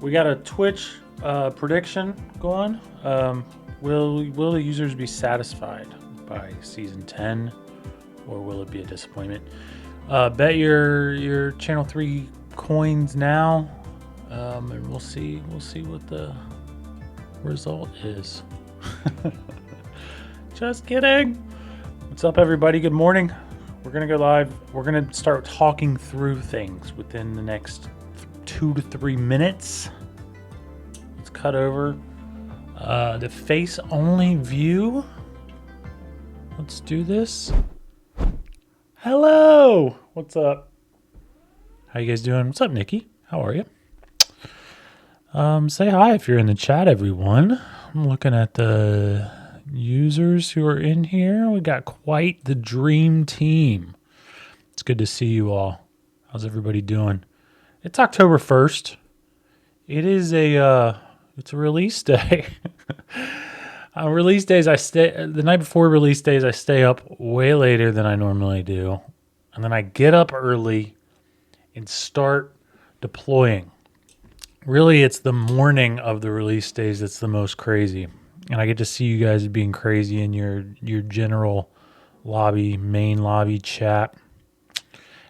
We got a Twitch prediction going. Will the users be satisfied by season 10, or will it be a disappointment? Bet your channel 3 coins now, and we'll see what the result is. Just kidding. What's up, everybody? Good morning. We're gonna go live. We're gonna start talking through things within the next 2 to 3 minutes. Let's cut over the face only view. Let's do this. Hello. What's up? How you guys doing? What's up, Nikki? How are you? Say hi if you're in the chat, everyone. I'm looking at the users who are in here. We got quite the dream team. It's good to see you all. How's everybody doing? It's October 1st. It is it's a release day. Release days, the night before release days, I stay up way later than I normally do. And then I get up early and start deploying. Really, it's the morning of the release days that's the most crazy. And I get to see you guys being crazy in your general lobby, main lobby chat.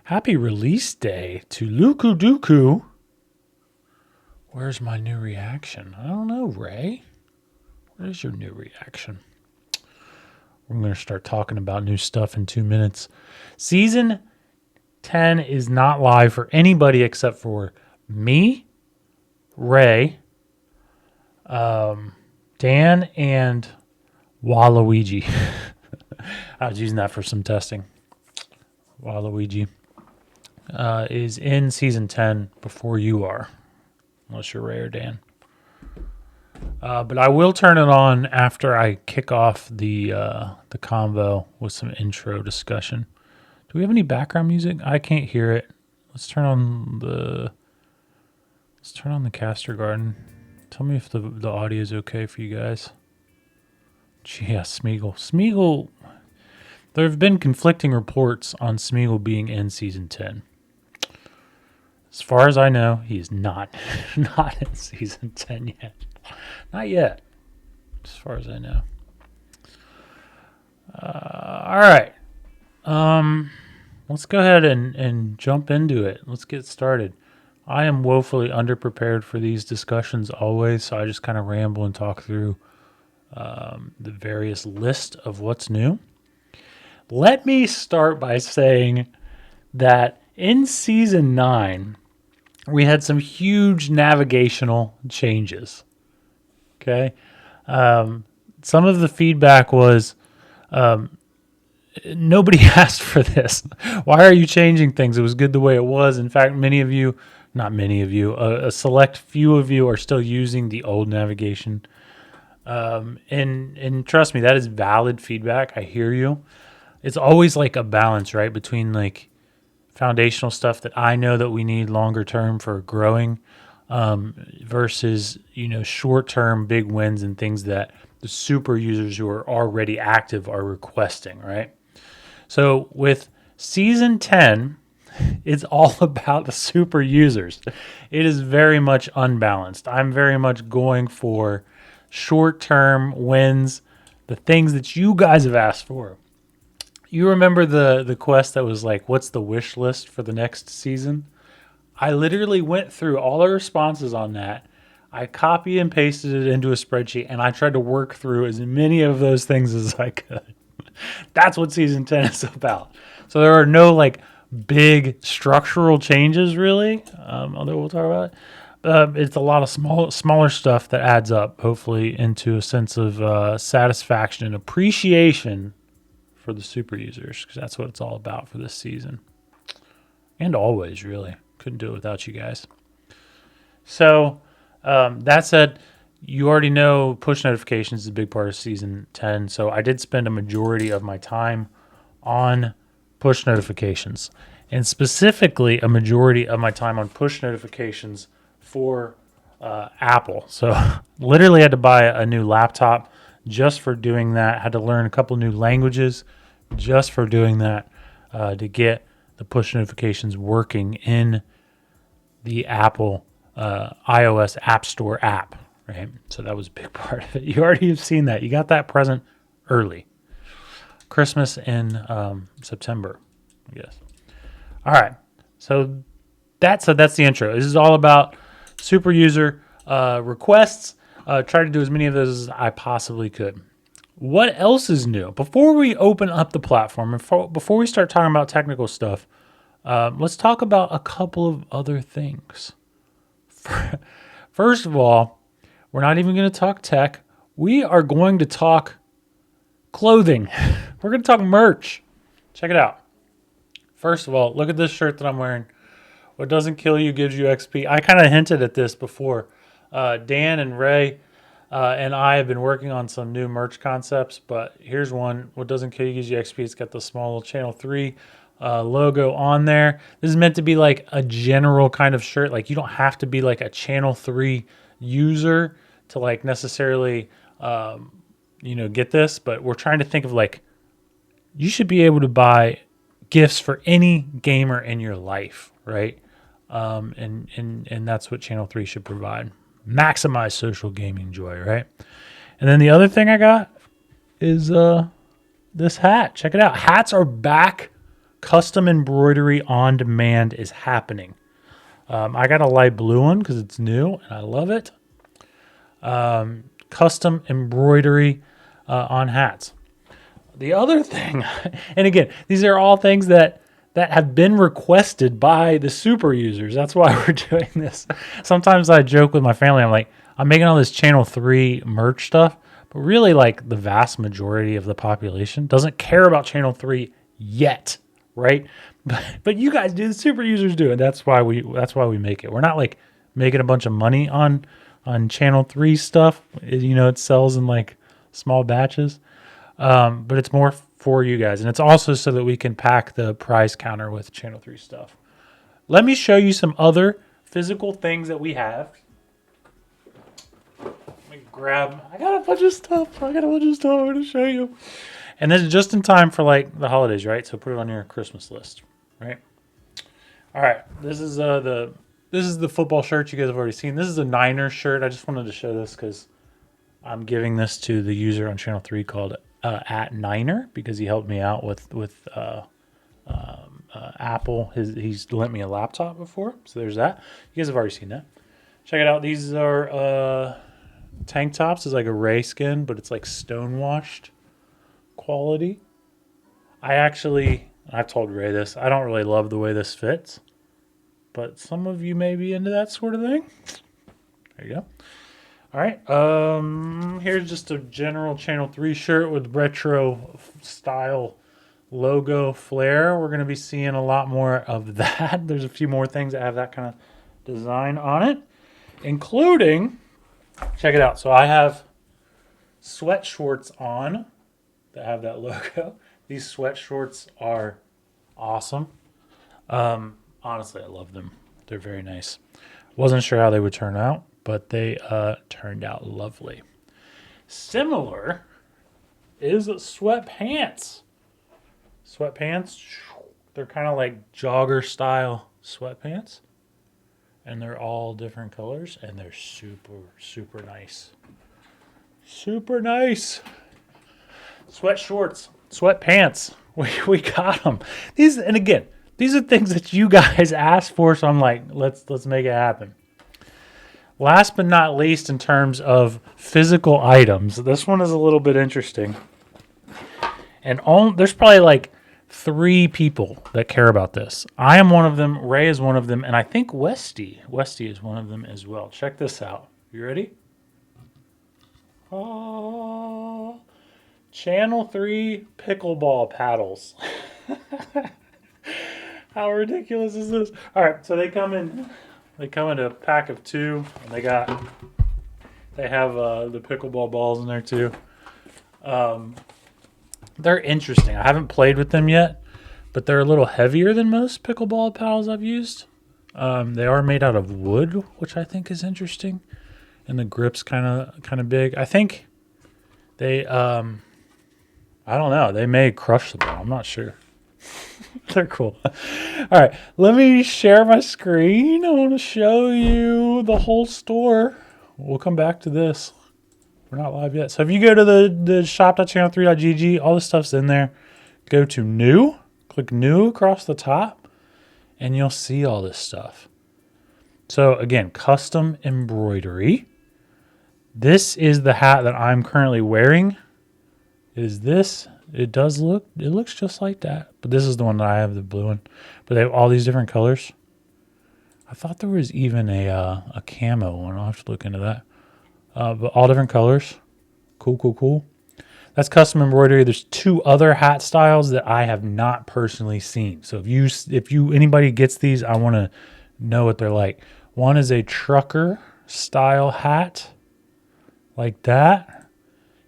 Happy release day to Luku Duku. Where's my new reaction? I don't know, Ray. Where's your new reaction? We're going to start talking about new stuff in 2 minutes. Season 10 is not live for anybody except for me, Ray, Dan, and Waluigi. I was using that for some testing. Waluigi is in season 10 before you are, unless you're Ray or Dan. But I will turn it on after I kick off the convo with some intro discussion. Do we have any background music? I can't hear it. Let's turn on the Caster Garden. Tell me if the audio is okay for you guys. Yeah, Smeagol. There have been conflicting reports on Smeagol being in season 10. As far as I know, he is not in season 10 yet. Not yet, as far as I know. All right. Let's go ahead and jump into it. Let's get started. I am woefully underprepared for these discussions always, so I just kind of ramble and talk through the various list of what's new. Let me start by saying that in Season 9, we had some huge navigational changes. Okay? Some of the feedback was, nobody asked for this. Why are you changing things? It was good the way it was. In fact, a select few of you are still using the old navigation. And trust me, that is valid feedback. I hear you. It's always like a balance, right? Between like foundational stuff that I know that we need longer term for growing, versus, short term big wins and things that the super users who are already active are requesting, right? So with season 10, it's all about the super users. It is very much unbalanced. I'm very much going for short-term wins, the things that you guys have asked for. You remember the quest that was like, what's the wish list for the next season? I literally went through all the responses on that. I copy and pasted it into a spreadsheet, and I tried to work through as many of those things as I could. That's what season 10 is about. So there are no like big structural changes really, although we'll talk about it. It's a lot of smaller stuff that adds up, hopefully, into a sense of satisfaction and appreciation for the super users, because that's what it's all about for this season. And always, really. Couldn't do it without you guys. So, that said, you already know push notifications is a big part of season 10. So I did spend a majority of my time on push notifications, and specifically a majority of my time on push notifications for Apple. So literally had to buy a new laptop just for doing that. Had to learn a couple new languages just for doing that, to get the push notifications working in the Apple iOS App Store app, right? So that was a big part of it. You already have seen that. You got that present early. Christmas in September, I guess. All right. So that's the intro. This is all about super user requests. Try to do as many of those as I possibly could. What else is new? Before we open up the platform and before we start talking about technical stuff, let's talk about a couple of other things. First of all, we're not even going to talk tech. We are going to talk clothing. We're going to talk merch. Check it out. First of all, look at this shirt that I'm wearing. What doesn't kill you gives you XP. I kind of hinted at this before. Dan and Ray and I have been working on some new merch concepts, but here's one. What doesn't kill you gives you XP. It's got the small little Channel 3 logo on there. This is meant to be like a general kind of shirt. Like you don't have to be like a Channel 3 user to like necessarily, get this, but we're trying to think of like, you should be able to buy gifts for any gamer in your life, right? And that's what Channel 3 should provide. Maximize social gaming joy, right? And then the other thing I got is this hat. Check it out. Hats are back. Custom embroidery on demand is happening. I got a light blue one because it's new and I love it. Custom embroidery on hats. The other thing, and again, these are all things that have been requested by the super users. That's why we're doing this. Sometimes I joke with my family. I'm like, I'm making all this Channel 3 merch stuff, but really like the vast majority of the population doesn't care about Channel 3 yet, right? But you guys do, the super users do, and that's why we make it. We're not like making a bunch of money on Channel 3 stuff. It sells in like small batches. But it's more for you guys. And it's also so that we can pack the prize counter with Channel 3 stuff. Let me show you some other physical things that we have. Let me grab, I got a bunch of stuff I'm going to show you. And this is just in time for like the holidays, right? So put it on your Christmas list, right? All right. This is the football shirt you guys have already seen. This is a Niners shirt. I just wanted to show this because I'm giving this to the user on Channel 3 called at Niner because he helped me out with Apple. He's lent me a laptop before, so there's that. You guys have already seen that. Check it out. These are tank tops. It's like a Ray skin, but it's like stonewashed quality. I've told Ray this. I don't really love the way this fits, but some of you may be into that sort of thing. There you go. All right, here's just a general Channel 3 shirt with retro style logo flair. We're going to be seeing a lot more of that. There's a few more things that have that kind of design on it, including, check it out. So I have sweat shorts on that have that logo. These sweat shorts are awesome. Honestly, I love them. They're very nice. Wasn't sure how they would turn out, but they turned out lovely. Similar is sweatpants. Sweatpants, they're kind of like jogger style sweatpants. And they're all different colors, and they're super, super nice. Super nice. Sweat shorts, sweatpants. We got them. These are things that you guys asked for, so I'm like, let's make it happen. Last but not least, in terms of physical items, this one is a little bit interesting. And there's probably like 3 people that care about this. I am one of them. Ray is one of them. And I think Westy is one of them as well. Check this out. You ready? Oh, Channel 3 pickleball paddles. How ridiculous is this? All right, so they come in a pack of 2, and they have the pickleball balls in there too. They're interesting. I haven't played with them yet, but they're a little heavier than most pickleball paddles I've used. They are made out of wood, which I think is interesting, and the grip's kind of big. I think they I don't know. They may crush the ball. I'm not sure. They're cool. All right, let me share my screen. I want to show you the whole store. We'll come back to this. We're not live yet. So if you go to the shop.channel3.gg, all this stuff's in there. Go to new, click new across the top, and you'll see all this stuff. So again, custom embroidery. This is the hat that I'm currently wearing. Is this? It looks just like that. But this is the one that I have, the blue one. But they have all these different colors. I thought there was even a camo one. I'll have to look into that. But all different colors. Cool. That's custom embroidery. There's 2 other hat styles that I have not personally seen. So if anybody gets these, I want to know what they're like. One is a trucker style hat, like that.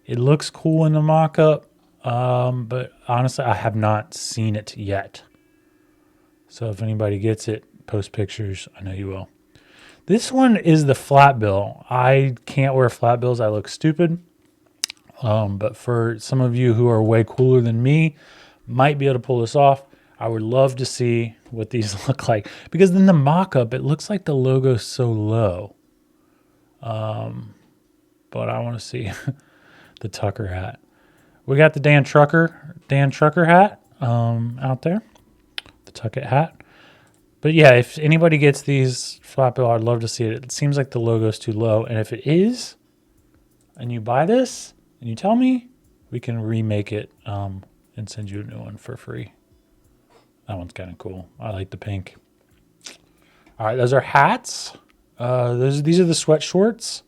It looks cool in the mock-up, but honestly, I have not seen it yet. So if anybody gets it, post pictures. I know you will. This one is the flat bill. I can't wear flat bills. I look stupid. But for some of you who are way cooler than me, might be able to pull this off. I would love to see what these look like, because in the mock-up, it looks like the logo's so low. But I want to see the Tucker hat. We got the Dan Trucker hat out there, the Tucket hat. But yeah, if anybody gets these flat bill, I'd love to see it. It seems like the logo's too low, and if it is, and you buy this and you tell me, we can remake it and send you a new one for free. That one's kind of cool. I like the pink. All right, those are hats. These are the sweat shorts.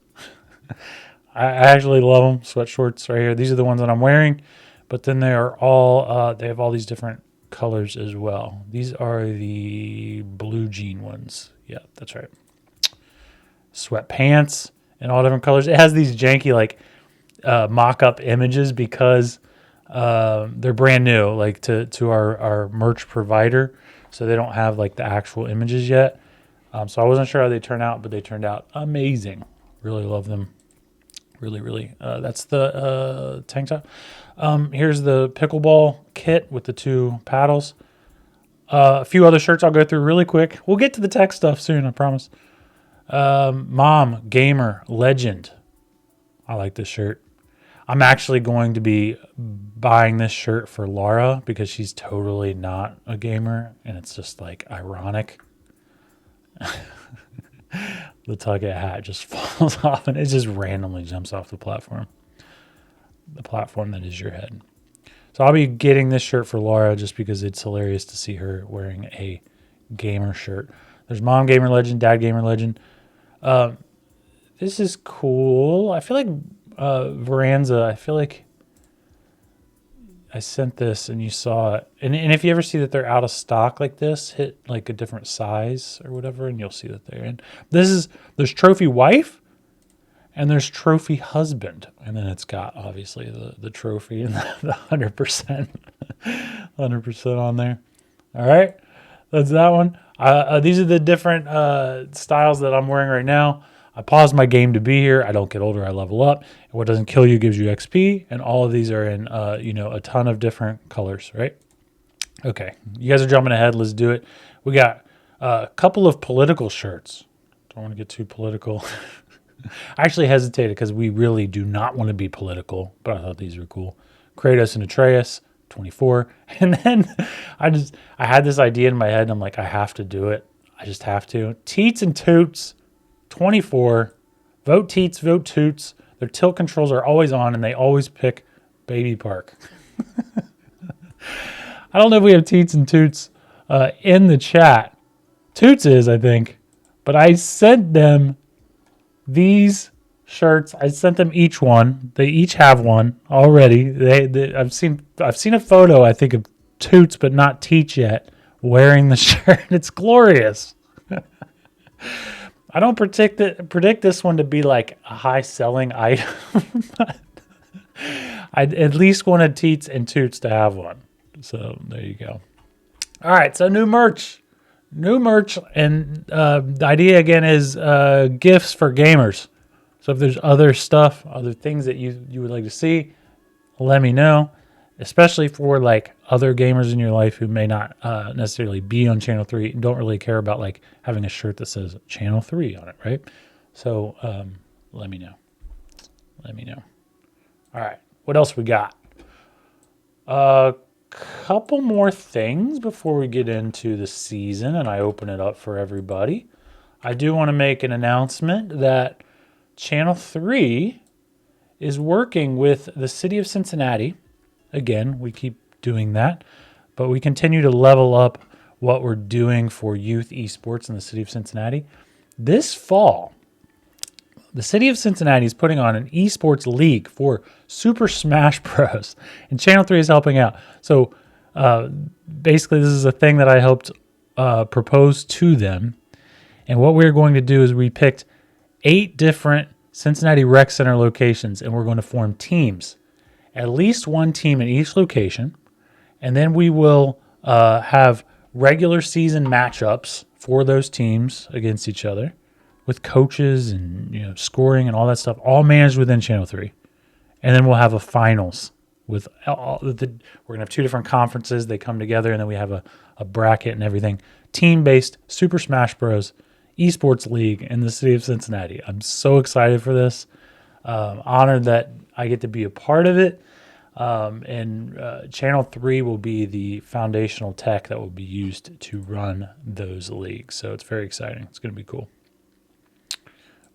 I actually love them. Sweat shorts right here. These are the ones that I'm wearing, but then they are all they have all these different colors as well. These are the blue jean ones. Yeah, that's right. Sweatpants in all different colors. It has these janky like mock-up images because they're brand new, like to our merch provider, so they don't have like the actual images yet. So I wasn't sure how they turn out, but they turned out amazing. Really love them. Really. That's the tank top. Here's the pickleball kit with the 2 paddles. A few other shirts I'll go through really quick. We'll get to the tech stuff soon, I promise. Mom, gamer, legend. I like this shirt. I'm actually going to be buying this shirt for Laura because she's totally not a gamer, and it's just like ironic. The Tucket hat just falls off and it just randomly jumps off the platform that is your head. So I'll be getting this shirt for Laura just because it's hilarious to see her wearing a gamer shirt. There's Mom Gamer Legend, Dad Gamer Legend. This is cool. I feel like Veranza, I feel like I sent this and you saw it. And if you ever see that they're out of stock like this, hit like a different size or whatever, and you'll see that they're in. There's Trophy Wife and there's Trophy Husband. And then it's got obviously the trophy and the 100%, 100% on there. All right. That's that one. These are the different styles that I'm wearing right now. I paused my game to be here. I don't get older. I level up. And what doesn't kill you gives you XP. And all of these are in, a ton of different colors, right? Okay. You guys are jumping ahead. Let's do it. We got a couple of political shirts. Don't want to get too political. I actually hesitated because we really do not want to be political, but I thought these were cool. Kratos and Atreus, 24. And then I had this idea in my head, and I'm like, I have to do it. I just have to. Teats and Toots, 24. Vote Teats, vote Toots. Their tilt controls are always on, and they always pick Baby Park. I don't know if we have Teats and Toots in the chat. Toots is, I think. But I sent them these shirts. I sent them each one. They each have one already. I've seen a photo, I think, of Toots, but not Teach yet, wearing the shirt. It's glorious. I don't predict this one to be like a high selling item. But I at least wanted Teats and Toots to have one. So there you go. All right, so new merch, and the idea again is gifts for gamers. So if there's other stuff, other things that you would like to see, let me know. especially for like other gamers in your life who may not necessarily be on Channel 3 and don't really care about like having a shirt that says Channel 3 on it, right? So let me know. Let me know. All right. What else we got? A couple more things before we get into the season and I open it up for everybody. I do want to make an announcement that Channel 3 is working with the city of Cincinnati. Again, we keep doing that, but we continue to level up what we're doing for youth esports in the city of Cincinnati. This fall, the city of Cincinnati is putting on an esports league for Super Smash Bros. And Channel 3 is helping out. So basically, this is a thing that I helped propose to them. And what we're going to do is we picked 8 different Cincinnati Rec Center locations, and we're going to form teams. At least one team in each location. And then we will have regular season matchups for those teams against each other with coaches and scoring and all that stuff, all managed within Channel 3. And then we'll have a finals with we're going to have 2 different conferences. They come together, and then we have a bracket and everything. Team-based Super Smash Bros. Esports League in the city of Cincinnati. I'm so excited for this. Honored that I get to be a part of it. And Channel 3 will be the foundational tech that will be used to run those leagues. So it's very exciting. It's going to be cool.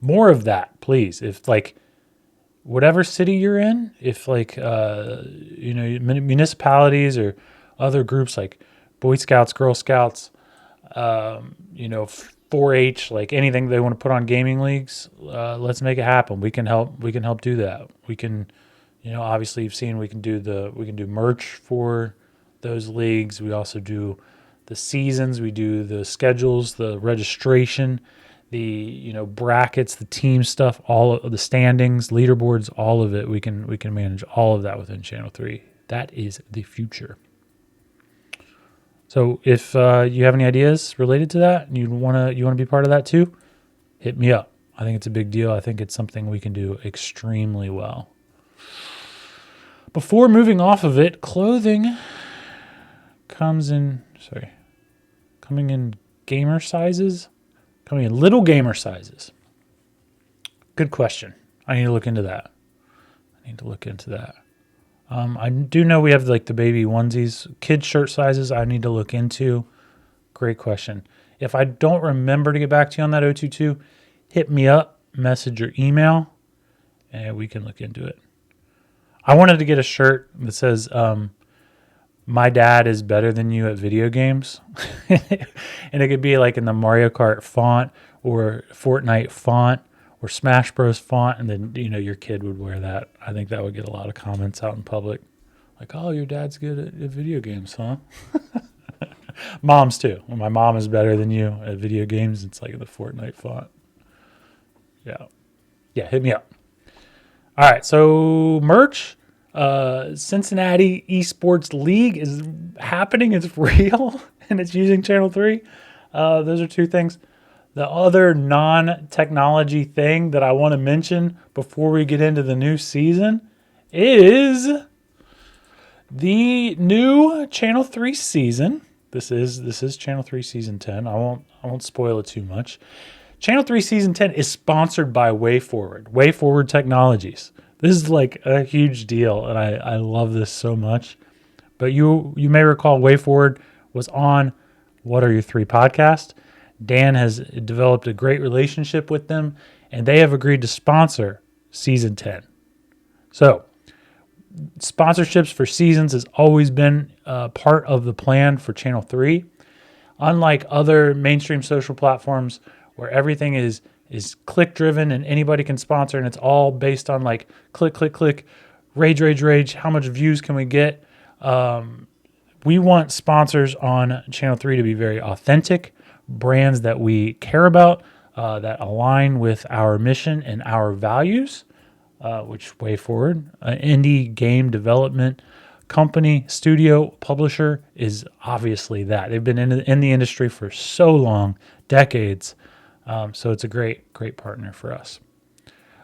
More of that, please. If like whatever city you're in, if like municipalities or other groups like Boy Scouts, Girl Scouts, 4-H, like anything they want to put on gaming leagues, let's make it happen. We can help do that. We can, obviously you've seen we can do merch for those leagues. We also do the seasons, we do the schedules, the registration, the brackets, the team stuff, all of the standings, leaderboards, all of it. We can manage all of that within Channel 3. That is the future. So if you have any ideas related to that and you want to be part of that too, hit me up. I think it's a big deal. I think it's something we can do extremely well. Before moving off of it, clothing coming in gamer sizes, coming in little gamer sizes. Good question. I need to look into that. I do know we have like the baby onesies, kid shirt sizes I need to look into. Great question. If I don't remember to get back to you on that 022, hit me up, message or email, and we can look into it. I wanted to get a shirt that says, my dad is better than you at video games. And it could be like in the Mario Kart font or Fortnite font or Smash Bros font, and then your kid would wear that. I think that would get a lot of comments out in public, like, "Oh, your dad's good at video games, huh?" Moms too. When my mom is better than you at video games, it's like the Fortnite font. Yeah, hit me up. All right, so merch. Cincinnati Esports League is happening. It's real, and it's using Channel 3. Those are 2 things. The other non-technology thing that I want to mention before we get into the new season is the new Channel 3 season. This is Channel 3 season 10. I won't spoil it too much. Channel 3 season 10 is sponsored by WayForward Technologies. This is like a huge deal, and I love this so much. But you may recall WayForward was on What Are Your 3 podcast. Dan has developed a great relationship with them, and they have agreed to sponsor season 10. So sponsorships for seasons has always been part of the plan for Channel 3. Unlike other mainstream social platforms where everything is click driven and anybody can sponsor and it's all based on like click, rage, how much views can we get? We want sponsors on Channel 3 to be very authentic, brands that we care about, that align with our mission and our values, which WayForward, an indie game development company, studio, publisher is obviously that. They've been in the industry for so long, decades. So it's a great partner for us.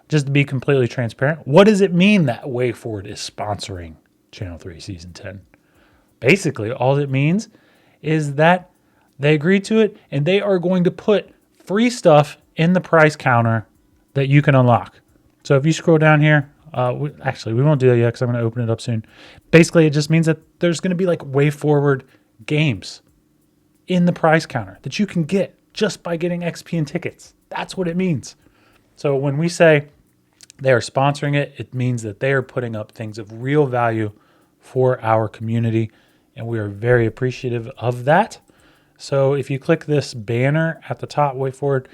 Just to be completely transparent, what does it mean that WayForward is sponsoring Channel 3 Season 10. Basically, all it means is that they agreed to it and they are going to put free stuff in the price counter that you can unlock. So if you scroll down here, we won't do that yet because I'm going to open it up soon. Basically, it just means that there's going to be like WayForward games in the price counter that you can get just by getting XP and tickets. That's what it means. So when we say they are sponsoring it, it means that they are putting up things of real value for our community, and we are very appreciative of that. So if you click this banner at the top, WayForward,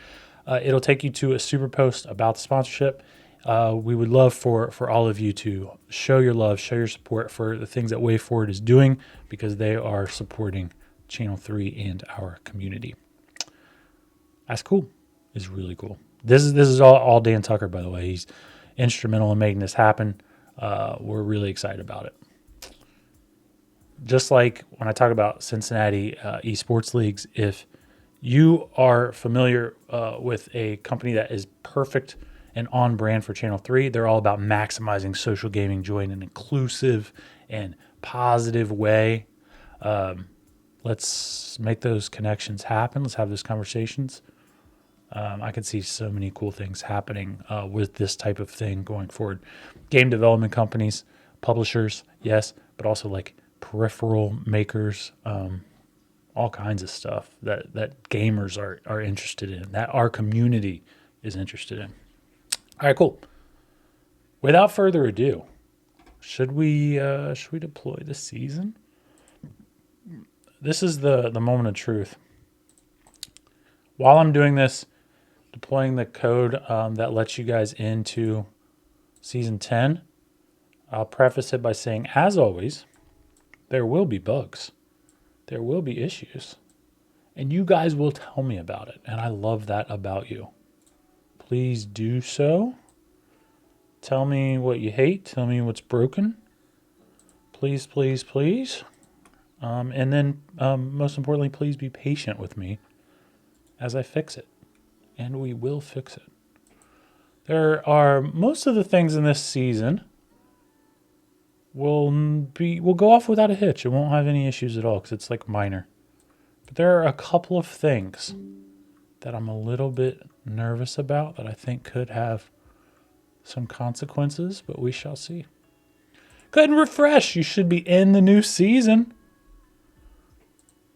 it'll take you to a super post about the sponsorship. We would love for all of you to show your love, show your support for the things that WayForward is doing, because they are supporting Channel 3 and our community. That's cool. It's really cool. This is all Dan Tucker, by the way. He's instrumental in making this happen. We're really excited about it. Just like when I talk about Cincinnati esports leagues, if you are familiar with a company that is perfect and on brand for Channel 3, they're all about maximizing social gaming joy in an inclusive and positive way. Let's make those connections happen. Let's have those conversations. I can see so many cool things happening with this type of thing going forward. Game development companies, publishers, yes, but also like peripheral makers, all kinds of stuff that gamers are interested in, that our community is interested in. All right, cool. Without further ado, should we deploy the season? This is the moment of truth. While I'm doing this, deploying the code that lets you guys into Season 10, I'll preface it by saying, as always, there will be bugs. There will be issues. And you guys will tell me about it. And I love that about you. Please do so. Tell me what you hate. Tell me what's broken. Please, please, please. And then, most importantly, please be patient with me as I fix it. And we will fix it. There are most of the things in this season will go off without a hitch. It won't have any issues at all because it's like minor. But there are a couple of things that I'm a little bit nervous about that I think could have some consequences, but we shall see. Go ahead and refresh. You should be in the new season.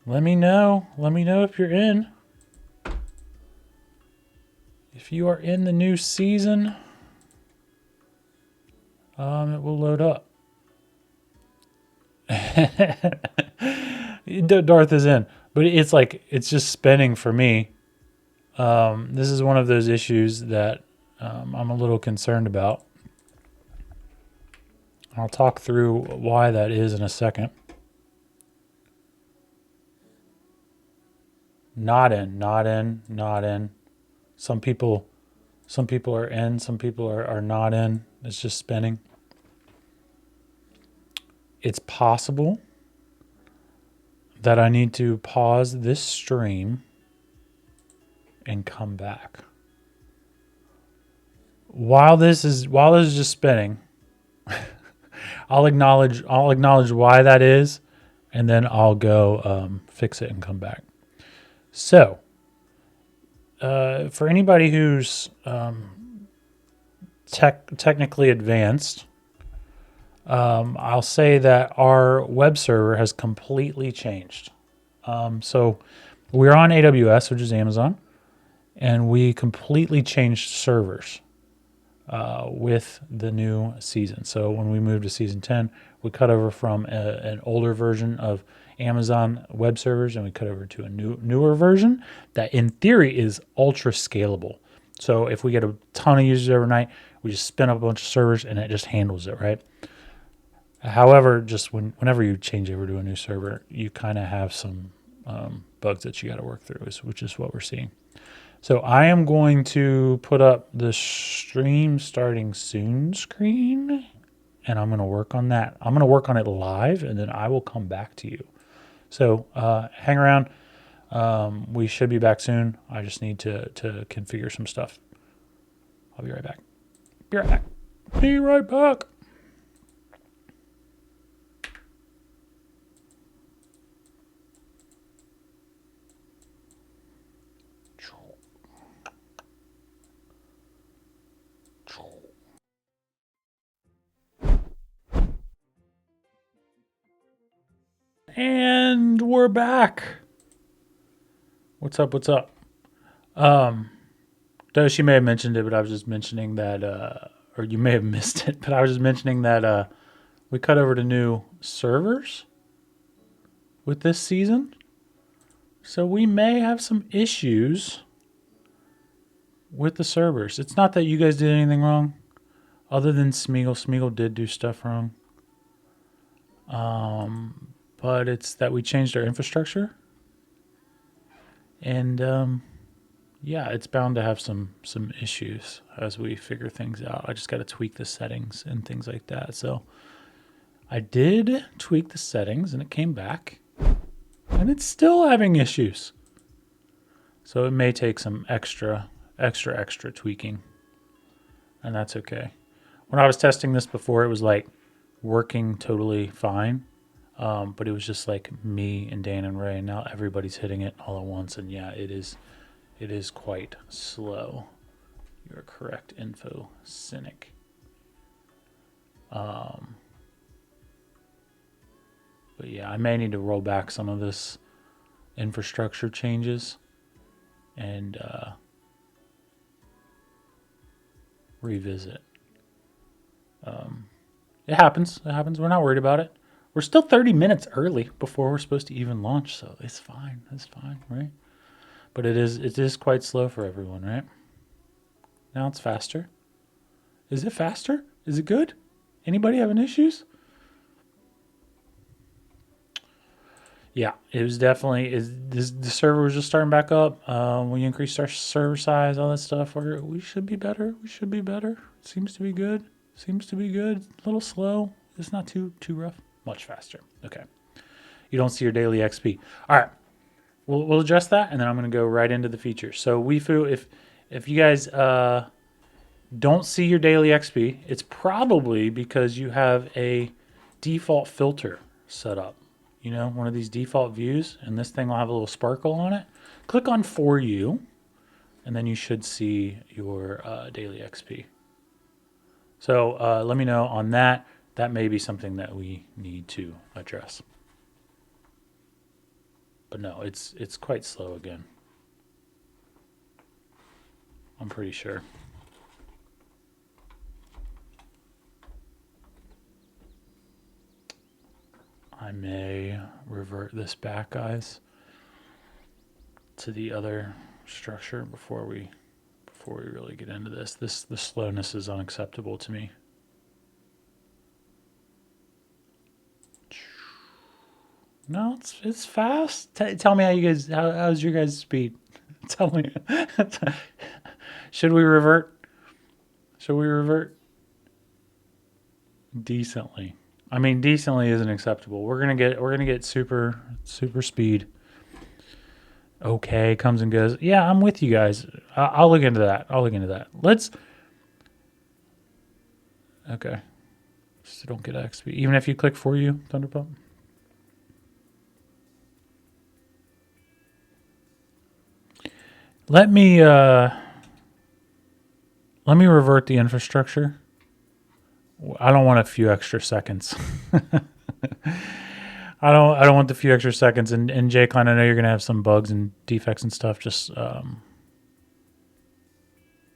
Let me know. Let me know if you're in. If you are in the new season, it will load up. Darth is in, but it's just spinning for me. This is one of those issues that I'm a little concerned about. I'll talk through why that is in a second. Not in. Some people are in, some people are not in. It's just spinning. It's possible that I need to pause this stream and come back. While this is just spinning, I'll acknowledge why that is, and then I'll go fix it and come back. So, for anybody who's technically advanced, I'll say that our web server has completely changed. So we're on AWS, which is Amazon, and we completely changed servers with the new season. So when we moved to Season 10, we cut over from an older version of Amazon web servers, and we cut over to a newer version that in theory is ultra scalable. So if we get a ton of users overnight, we just spin up a bunch of servers and it just handles it, right? However, just whenever you change over to a new server, you kind of have some bugs that you got to work through, which is what we're seeing. So I am going to put up the stream starting soon screen, and I'm going to work on that. I'm going to work on it live, and then I will come back to you. So hang around. We should be back soon. I just need to configure some stuff. I'll be right back. Be right back. And we're back. What's up? What's up? Though she may have mentioned it, but I was just mentioning that, or you may have missed it, but I was just mentioning that we cut over to new servers with this season. So we may have some issues with the servers. It's not that you guys did anything wrong, other than Smeagol. Smeagol did do stuff wrong. But it's that we changed our infrastructure. And yeah, it's bound to have some issues as we figure things out. I just got to tweak the settings and things like that. So I did tweak the settings and it came back. And it's still having issues. So it may take some extra tweaking. And that's okay. When I was testing this before, it was like working totally fine. But it was just like me and Dan and Ray, and now everybody's hitting it all at once. And yeah, it is quite slow. You're correct, Info Cynic. But yeah, I may need to roll back some of this infrastructure changes and revisit. It happens. It happens. We're not worried about it. We're still 30 minutes early before we're supposed to even launch, so it's fine. It's fine, right? But it is quite slow for everyone, right? Now it's faster. Is it faster? Is it good? Anybody having issues? Yeah, it was definitely. The server was just starting back up. We increased our server size, all that stuff. We should be better. We should be better. Seems to be good. Seems to be good. A little slow. It's not too rough. Much faster. Okay. You don't see your daily XP. All right. We'll address that, and then I'm going to go right into the features. So Weifu, if you guys don't see your daily XP, it's probably because you have a default filter set up. You know, one of these default views, and this thing will have a little sparkle on it. Click on For You, and then you should see your daily XP. So let me know on that. That may be something that we need to address. But no, it's quite slow again. I'm pretty sure. I may revert this back, guys, to the other structure before we really get into this. The slowness is unacceptable to me. No, it's fast. Tell me how's your guys' speed? Tell me. Should we revert? Should we revert? Decently. I mean, decently isn't acceptable. We're gonna get super speed. Okay, comes and goes. Yeah, I'm with you guys. I'll look into that. Let's. Okay. So don't get XP. Even if you click For You, Thunderpump. Let me revert the infrastructure. I don't want a few extra seconds. I don't want the few extra seconds. And Jake, I know you're gonna have some bugs and defects and stuff. Just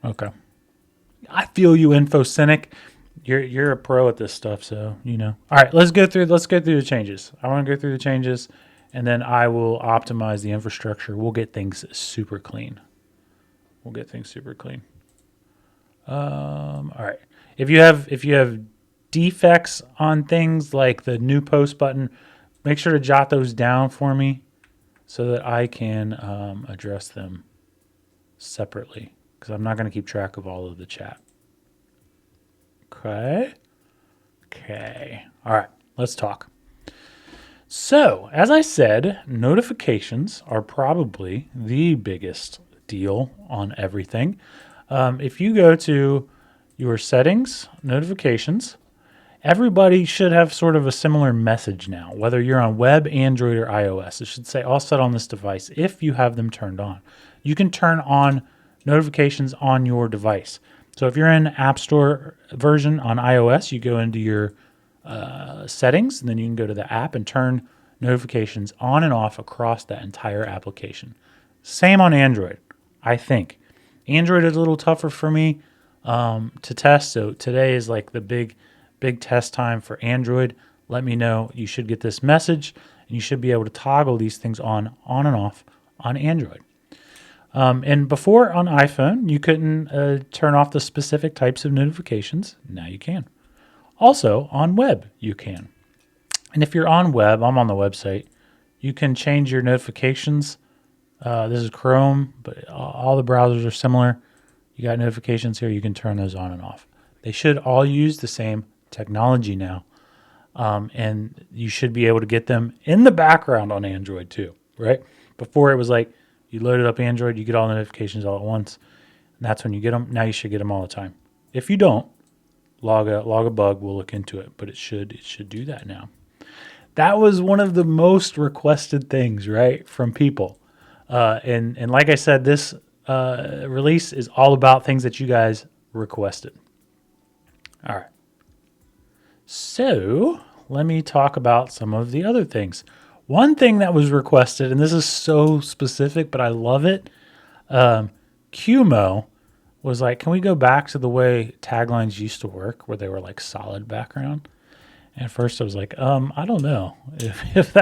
okay. I feel you, Info Cynic. You're a pro at this stuff, so you know. All right, let's go through the changes. I want to go through the changes, and then I will optimize the infrastructure. We'll get things super clean. All right. If you have defects on things like the new post button, make sure to jot those down for me so that I can address them separately, because I'm not going to keep track of all of the chat. Okay. All right. Let's talk. So, as I said, notifications are probably the biggest deal on everything. If you go to your settings, notifications, everybody should have sort of a similar message now, whether you're on web, Android, or iOS. It should say all set on this device if you have them turned on. You can turn on notifications on your device. So if you're in App Store version on iOS, you go into your settings, and then you can go to the app and turn notifications on and off across that entire application. Same on Android, I think. Android is a little tougher for me to test. So today is like the big test time for Android. Let me know. You should get this message, and you should be able to toggle these things on and off on Android. And before on iPhone, you couldn't turn off the specific types of notifications. Now you can. Also on web, you can. And if you're on web, I'm on the website, you can change your notifications. This is Chrome, but all the browsers are similar. You got notifications here. You can turn those on and off. They should all use the same technology now. And you should be able to get them in the background on Android too, right? Before it was like you loaded up Android, you get all the notifications all at once. And that's when you get them. Now you should get them all the time. If you don't, log a bug. We'll look into it, but it should do that now. That was one of the most requested things, right, from people. And like I said, this release is all about things that you guys requested. All right. So let me talk about some of the other things. One thing that was requested, and this is so specific, but I love it. QMO was like, can we go back to the way taglines used to work, where they were like solid background? And at first I was like, I don't know if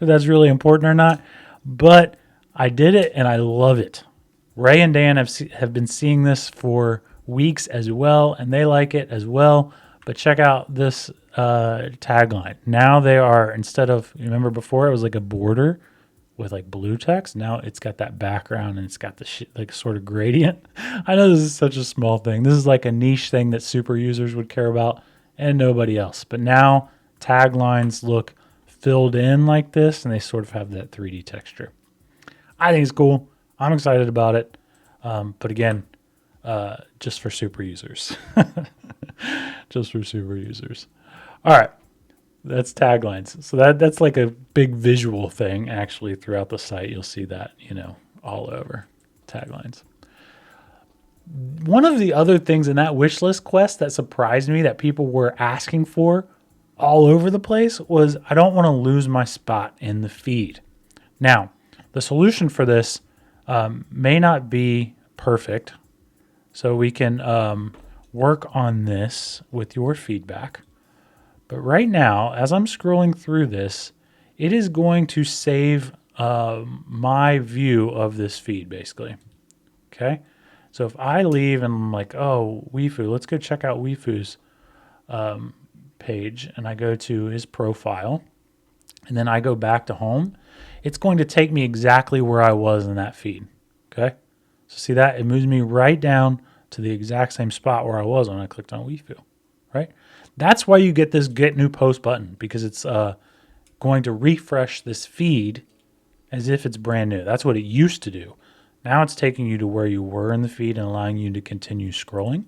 that's really important or not, but I did it and I love it. Ray and Dan have been seeing this for weeks as well, and they like it as well. But check out this tagline. Now they are, instead of, remember before it was like a border with like blue text, now it's got that background and it's got the like sort of gradient. I know this is such a small thing. This is like a niche thing that super users would care about and nobody else. But now taglines look filled in like this, and they sort of have that 3D texture. I think it's cool. I'm excited about it. But again, just for super users. Just for super users. All right. That's taglines. So that's like a big visual thing actually throughout the site. You'll see that, all over taglines. One of the other things in that wish list quest that surprised me that people were asking for all over the place was, I don't want to lose my spot in the feed. Now, the solution for this may not be perfect, so we can work on this with your feedback. But right now, as I'm scrolling through this, it is going to save my view of this feed, basically. Okay? So if I leave and I'm like, oh, Weifu, let's go check out Weifu's page, and I go to his profile, and then I go back to home, it's going to take me exactly where I was in that feed. Okay? So see that? It moves me right down to the exact same spot where I was when I clicked on Weifu, right? That's why you get this Get New Post button, because it's going to refresh this feed as if it's brand new. That's what it used to do. Now it's taking you to where you were in the feed and allowing you to continue scrolling.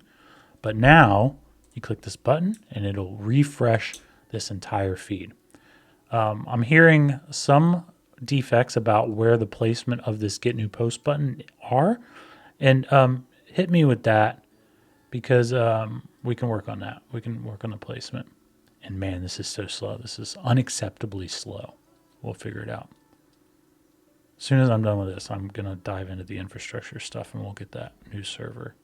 But now you click this button and it'll refresh this entire feed. I'm hearing some defects about where the placement of this Get New Post button are. And hit me with that, because we can work on that. We can work on the placement. And man, this is so slow. This is unacceptably slow. We'll figure it out. As soon as I'm done with this, I'm going to dive into the infrastructure stuff, and we'll get that new server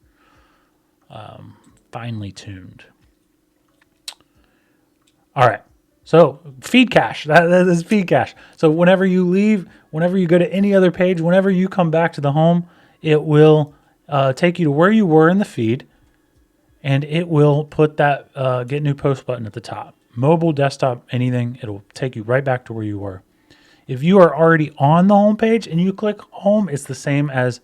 finely tuned. All right. So feed cache, that is feed cache. So whenever you leave, whenever you go to any other page, whenever you come back to the home, it will take you to where you were in the feed, and it will put that Get New Post button at the top. Mobile, desktop, anything, it'll take you right back to where you were. If you are already on the home page and you click home, it's the same as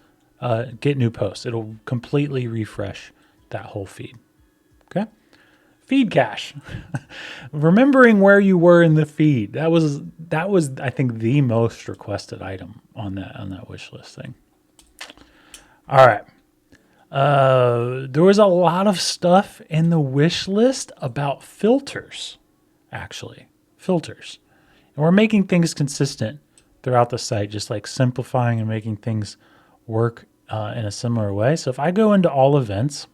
Get New Post. It'll completely refresh that whole feed. Okay? Feed cache. Remembering where you were in the feed. That was I think the most requested item on that wish list thing. All right. There was a lot of stuff in the wish list about filters, actually. Filters. And we're making things consistent throughout the site, just like simplifying and making things work in a similar way. So if I go into all events,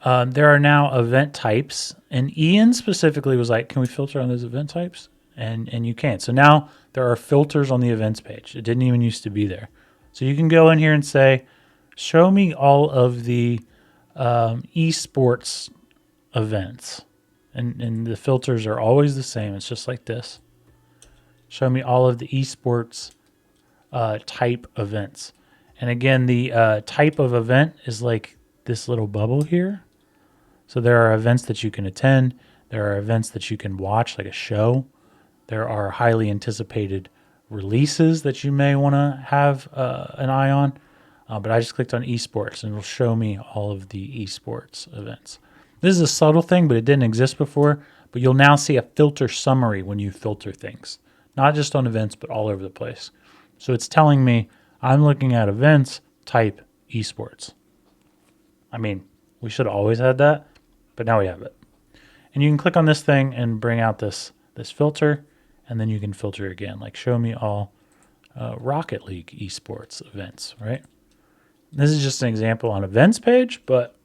there are now event types. And Ian specifically was like, can we filter on those event types? and you can't. So now there are filters on the events page. It didn't even used to be there. So you can go in here and say, show me all of the esports events. And the filters are always the same. It's just like this. Show me all of the esports type events. And again, the type of event is like this little bubble here. So there are events that you can attend. There are events that you can watch, like a show. There are highly anticipated releases that you may want to have an eye on. But I just clicked on esports and it'll show me all of the esports events. This is a subtle thing, but it didn't exist before. But you'll now see a filter summary when you filter things. Not just on events, but all over the place. So it's telling me I'm looking at events, type esports. I mean, we should have always had that, but now we have it. And you can click on this thing and bring out this filter, and then you can filter again. Like show me all Rocket League esports events, right? This is just an example on events page, but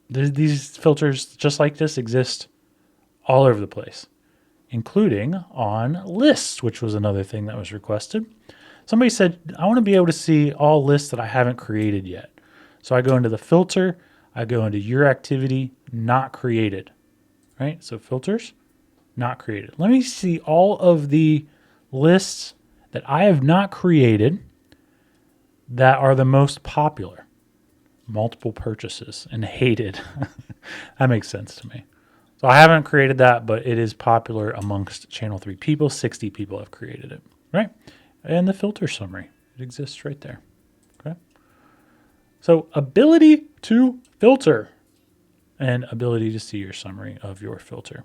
these filters just like this exist all over the place, including on lists, which was another thing that was requested. Somebody said, I want to be able to see all lists that I haven't created yet. So I go into the filter, I go into your activity, not created, right? So filters, not created. Let me see all of the lists that I have not created that are the most popular. Multiple purchases and hated. That makes sense to me. So I haven't created that, but it is popular amongst Channel 3 people. 60 people have created it, right? And the filter summary, it exists right there, okay? So ability to filter and ability to see your summary of your filter.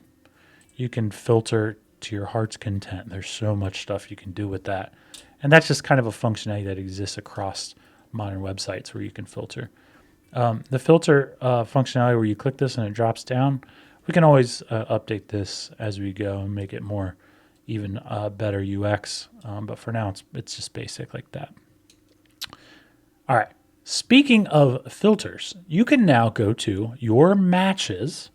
You can filter to your heart's content. There's so much stuff you can do with that. And that's just kind of a functionality that exists across modern websites where you can filter. The filter functionality where you click this and it drops down, we can always update this as we go and make it more even better UX. But for now, it's just basic like that. All right. Speaking of filters, you can now go to your matches.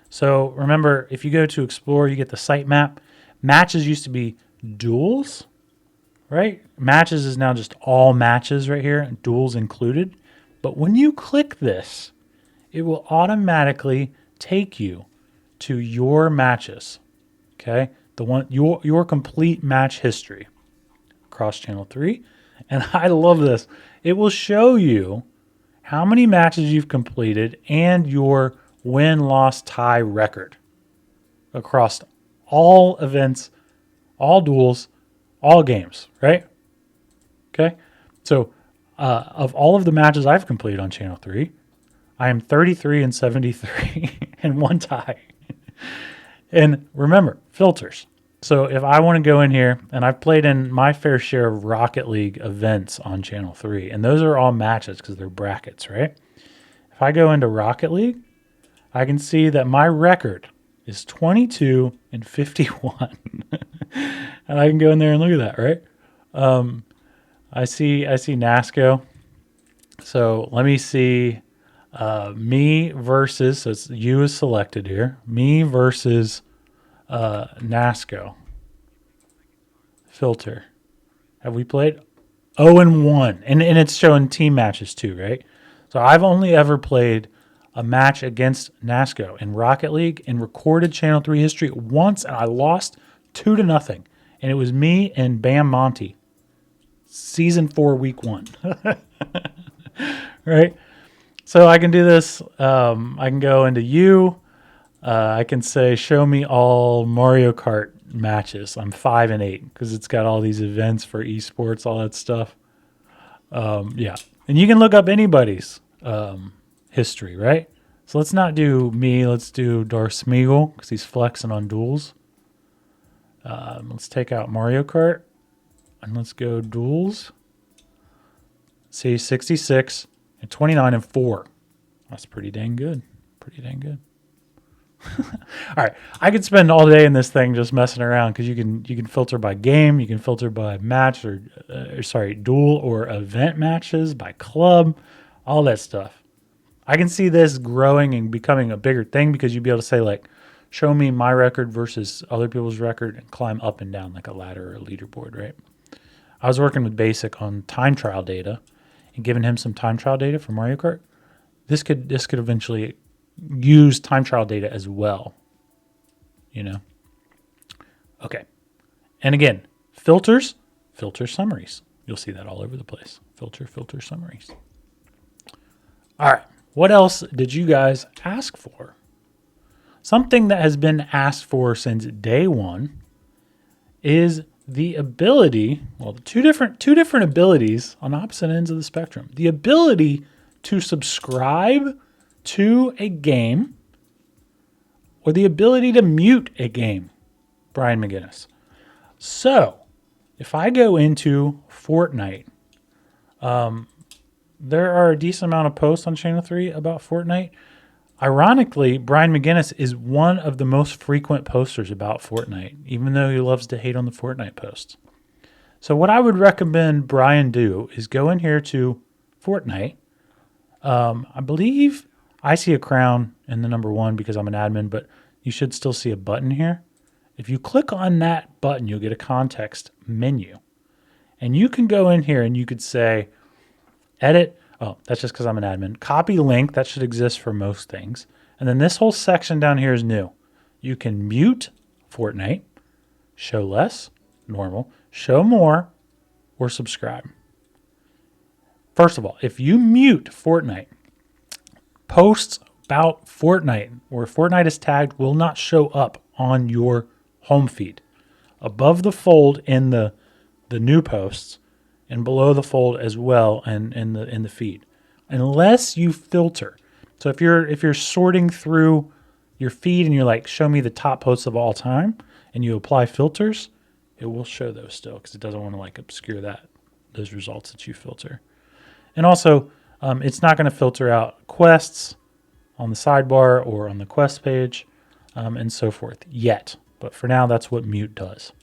So remember, if you go to Explore, you get the sitemap. Matches used to be duels, right? Matches is now just all matches right here, duels included. But when you click this, it will automatically take you to your matches, okay? The one your complete match history across Channel 3. And I love this. It will show you how many matches you've completed and your win-loss tie record across all events, all duels, all games, right? Okay? So of all of the matches I've completed on Channel 3, I am 33-73 and one tie. And remember, filters. So if I want to go in here, and I've played in my fair share of Rocket League events on Channel 3, and those are all matches because they're brackets, right? If I go into Rocket League, I can see that my record is 22-51. And I can go in there and look at that, right? I see NASCO. So let me see me versus, so it's you is selected here, me versus NASCO. Filter. Have we played? 0-1. And it's showing team matches too, right? So I've only ever played a match against NASCO in Rocket League in recorded Channel 3 history once, and I lost 2-0. And it was me and Bam Monty. Season 4, week 1. Right? So I can do this. I can go into you. I can say, show me all Mario Kart matches. I'm 5-8 because it's got all these events for esports, all that stuff. Yeah. And you can look up anybody's history, right? So let's not do me. Let's do Darth Smeagol because he's flexing on duels. Let's take out Mario Kart and let's go duels. See, 66 and 29-4. That's pretty dang good. Pretty dang good. All right, I could spend all day in this thing just messing around because you can filter by game, you can filter by match or duel or event matches, by club, all that stuff. I can see this growing and becoming a bigger thing because you'd be able to say like, show me my record versus other people's record and climb up and down like a ladder or a leaderboard, right? I was working with Basic on time trial data and giving him some time trial data for Mario Kart. This could eventually use time trial data as well, you know? Okay. And again, filter summaries. You'll see that all over the place. Filter summaries. All right. What else did you guys ask for? Something that has been asked for since day one is the ability, well, the two different abilities on opposite ends of the spectrum. The ability to subscribe to a game or the ability to mute a game. Brian McGinnis. So, if I go into Fortnite, there are a decent amount of posts on Channel 3 about Fortnite. Ironically, Brian McGinnis is one of the most frequent posters about Fortnite, even though he loves to hate on the Fortnite posts. So what I would recommend Brian do is go in here to Fortnite. I believe I see a crown in the number 1 because I'm an admin, but you should still see a button here. If you click on that button, you'll get a context menu. And you can go in here and you could say, edit. Oh, that's just because I'm an admin. Copy link. That should exist for most things. And then this whole section down here is new. You can mute Fortnite, show less, normal, show more, or subscribe. First of all, if you mute Fortnite, posts about Fortnite where Fortnite is tagged will not show up on your home feed. Above the fold in the new posts and below the fold as well and in the feed. Unless you filter. So if you're sorting through your feed and you're like, show me the top posts of all time, and you apply filters, it will show those still because it doesn't want to like obscure those results that you filter. And also, it's not going to filter out quests on the sidebar or on the quest page and so forth yet. But for now, that's what mute does.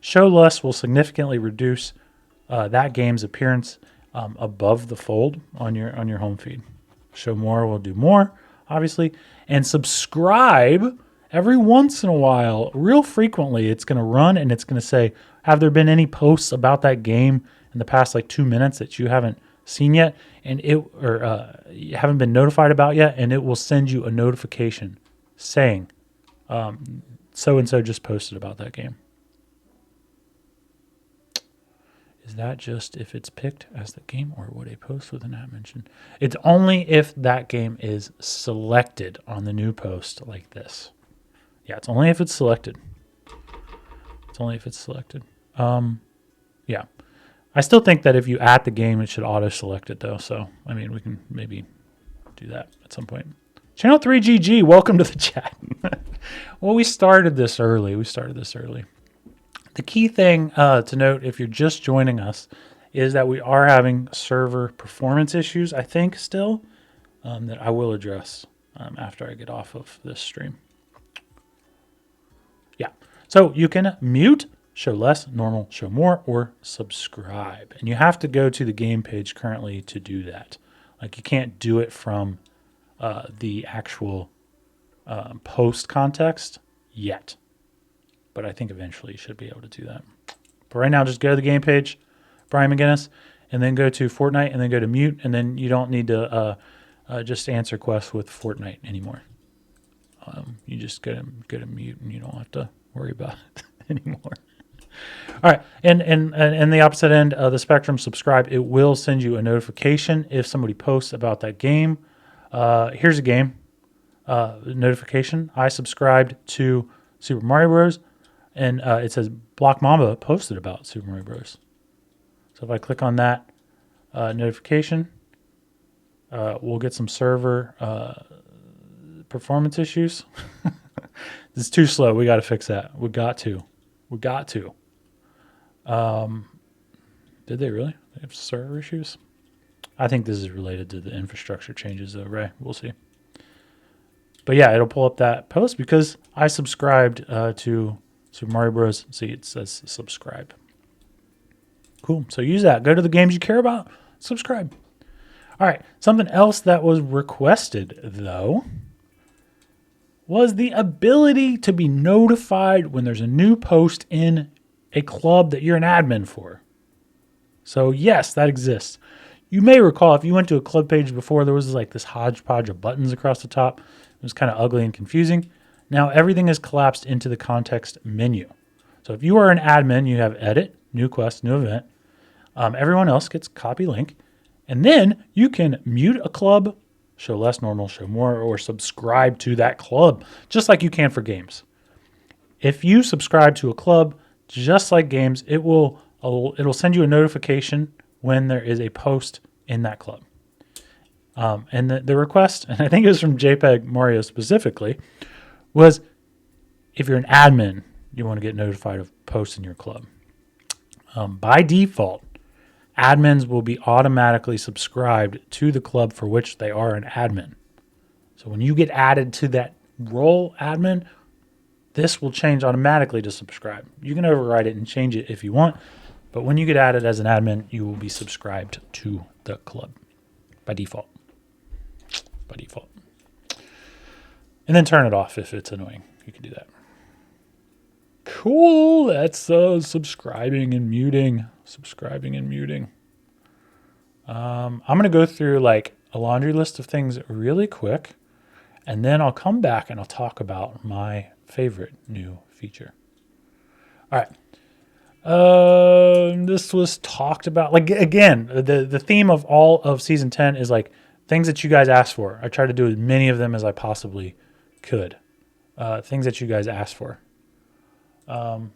Show less will significantly reduce that game's appearance above the fold on your home feed. Show more will do more, obviously. And subscribe every once in a while, real frequently, it's going to run and it's going to say, have there been any posts about that game in the past like 2 minutes that you haven't seen yet and you haven't been notified about yet? And it will send you a notification saying so-and-so just posted about that game. Is that just if it's picked as the game or would a post with an at mention? It's only if that game is selected on the new post like this. Yeah, it's only if it's selected. It's only if it's selected. Yeah. I still think that if you at the game, it should auto-select it though. So, I mean, we can maybe do that at some point. Channel 3 GG, welcome to the chat. Well, we started this early. The key thing to note if you're just joining us is that we are having server performance issues, I think, still, that I will address after I get off of this stream. Yeah. So you can mute, show less, normal, show more, or subscribe. And you have to go to the game page currently to do that. Like you can't do it from the actual post context yet. But I think eventually you should be able to do that. But right now, just go to the game page, Brian McGinnis, and then go to Fortnite, and then go to mute, and then you don't need to just answer quests with Fortnite anymore. You just go to mute, and you don't have to worry about it anymore. All right, and the opposite end of the spectrum, subscribe. It will send you a notification if somebody posts about that game. Here's a game notification. I subscribed to Super Mario Bros. And it says Block Mamba posted about Super Mario Bros. So if I click on that notification, we'll get some server performance issues. This is too slow. We got to fix that. We got to. Did they really? They have server issues? I think this is related to the infrastructure changes though, Ray. We'll see. But yeah, it'll pull up that post because I subscribed to Super Mario Bros. See, it says subscribe. Cool. So use that. Go to the games you care about. Subscribe. All right. Something else that was requested, though, was the ability to be notified when there's a new post in a club that you're an admin for. So yes, that exists. You may recall if you went to a club page before, there was like this hodgepodge of buttons across the top. It was kind of ugly and confusing. Now everything is collapsed into the context menu. So if you are an admin, you have edit, new quest, new event. Everyone else gets copy link. And then you can mute a club, show less normal, show more, or subscribe to that club, just like you can for games. If you subscribe to a club, just like games, it'll send you a notification when there is a post in that club. And the request, and I think it was from JPEG Mario specifically, was if you're an admin, you want to get notified of posts in your club. By default, admins will be automatically subscribed to the club for which they are an admin. So when you get added to that role, admin, this will change automatically to subscribe. You can override it and change it if you want, but when you get added as an admin, you will be subscribed to the club by default. By default. And then turn it off if it's annoying. You can do that. Cool. That's subscribing and muting. Subscribing and muting. I'm going to go through like a laundry list of things really quick, and then I'll come back and I'll talk about my favorite new feature. All right. This was talked about, like, again, the theme of all of season 10 is like things that you guys asked for. I try to do as many of them as I possibly could. Things that you guys asked for. In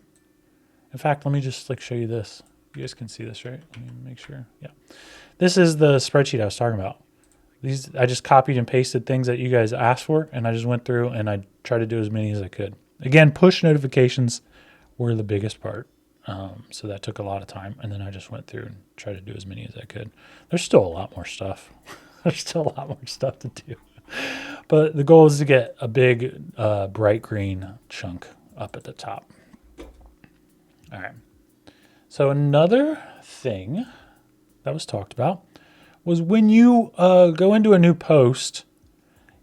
fact, let me just like show you this. You guys can see this, right? Let me make sure. Yeah. This is the spreadsheet I was talking about. These I just copied and pasted things that you guys asked for, and I just went through and I tried to do as many as I could. Again, push notifications were the biggest part. So that took a lot of time, and then I just went through and tried to do as many as I could. There's still a lot more stuff. There's still a lot more stuff to do. But the goal is to get a big bright green chunk up at the top. All right. So another thing that was talked about was when you go into a new post,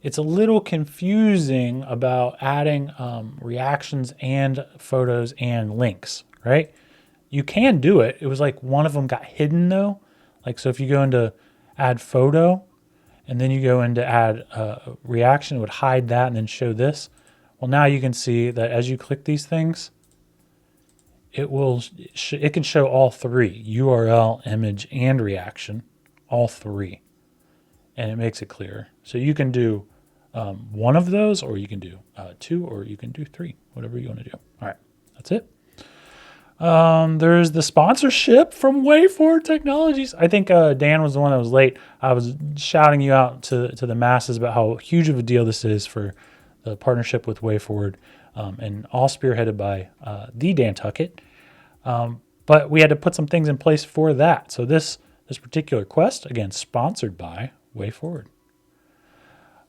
it's a little confusing about adding reactions and photos and links, right? You can do it. It was like one of them got hidden though. Like, so if you go into add photo and then you go into add reaction, it would hide that and then show this. Well, now you can see that as you click these things, it can show all three, URL, image, and reaction, all three. And it makes it clearer. So you can do one of those, or you can do two, or you can do three, whatever you want to do. All right, that's it. There's the sponsorship from WayForward Technologies. I think Dan was the one that was late. I was shouting you out to the masses about how huge of a deal this is for the partnership with WayForward, and all spearheaded by the Dan Tuckett. But we had to put some things in place for that. So this particular quest, again, sponsored by WayForward.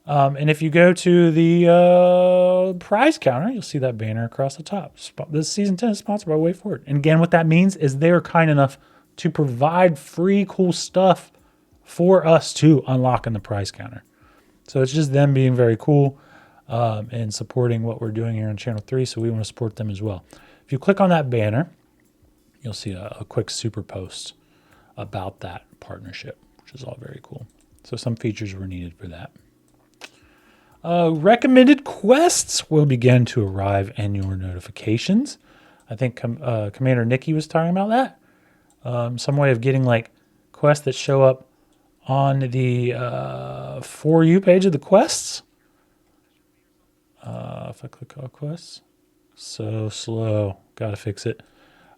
And if you go to the prize counter, you'll see that banner across the top. This season 10 is sponsored by WayForward. And again, what that means is they're kind enough to provide free, cool stuff for us to unlock in the prize counter. So it's just them being very cool and supporting what we're doing here on Channel 3. So we want to support them as well. If you click on that banner, you'll see a quick super post about that partnership, which is all very cool. So some features were needed for that. Recommended quests will begin to arrive in your notifications. I think Commander Nikki was talking about that. Some way of getting like quests that show up on the For You page of the quests. If I click all quests, so slow, gotta fix it.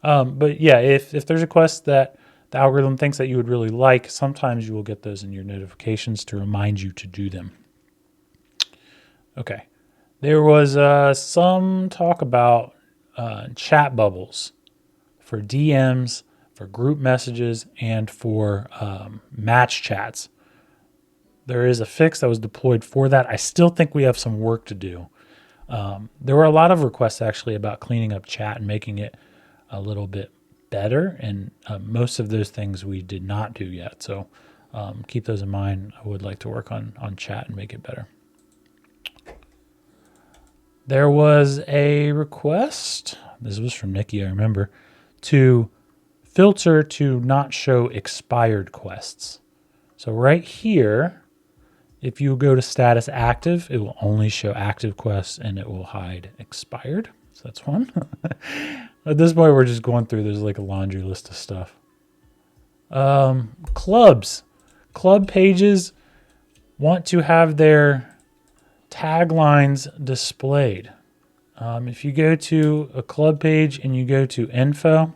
But yeah, if there's a quest that the algorithm thinks that you would really like, sometimes you will get those in your notifications to remind you to do them. Okay. There was some talk about chat bubbles for DMs, for group messages, and for match chats. There is a fix that was deployed for that. I still think we have some work to do. There were a lot of requests actually about cleaning up chat and making it a little bit better, and most of those things we did not do yet. So keep those in mind. I would like to work on chat and make it better. There was a request, this was from Nikki, I remember, to filter to not show expired quests. So right here, if you go to status active, it will only show active quests and it will hide expired. So that's one. At this point, we're just going through, there's like a laundry list of stuff. Clubs. Club pages want to have their taglines displayed. If you go to a club page and you go to info,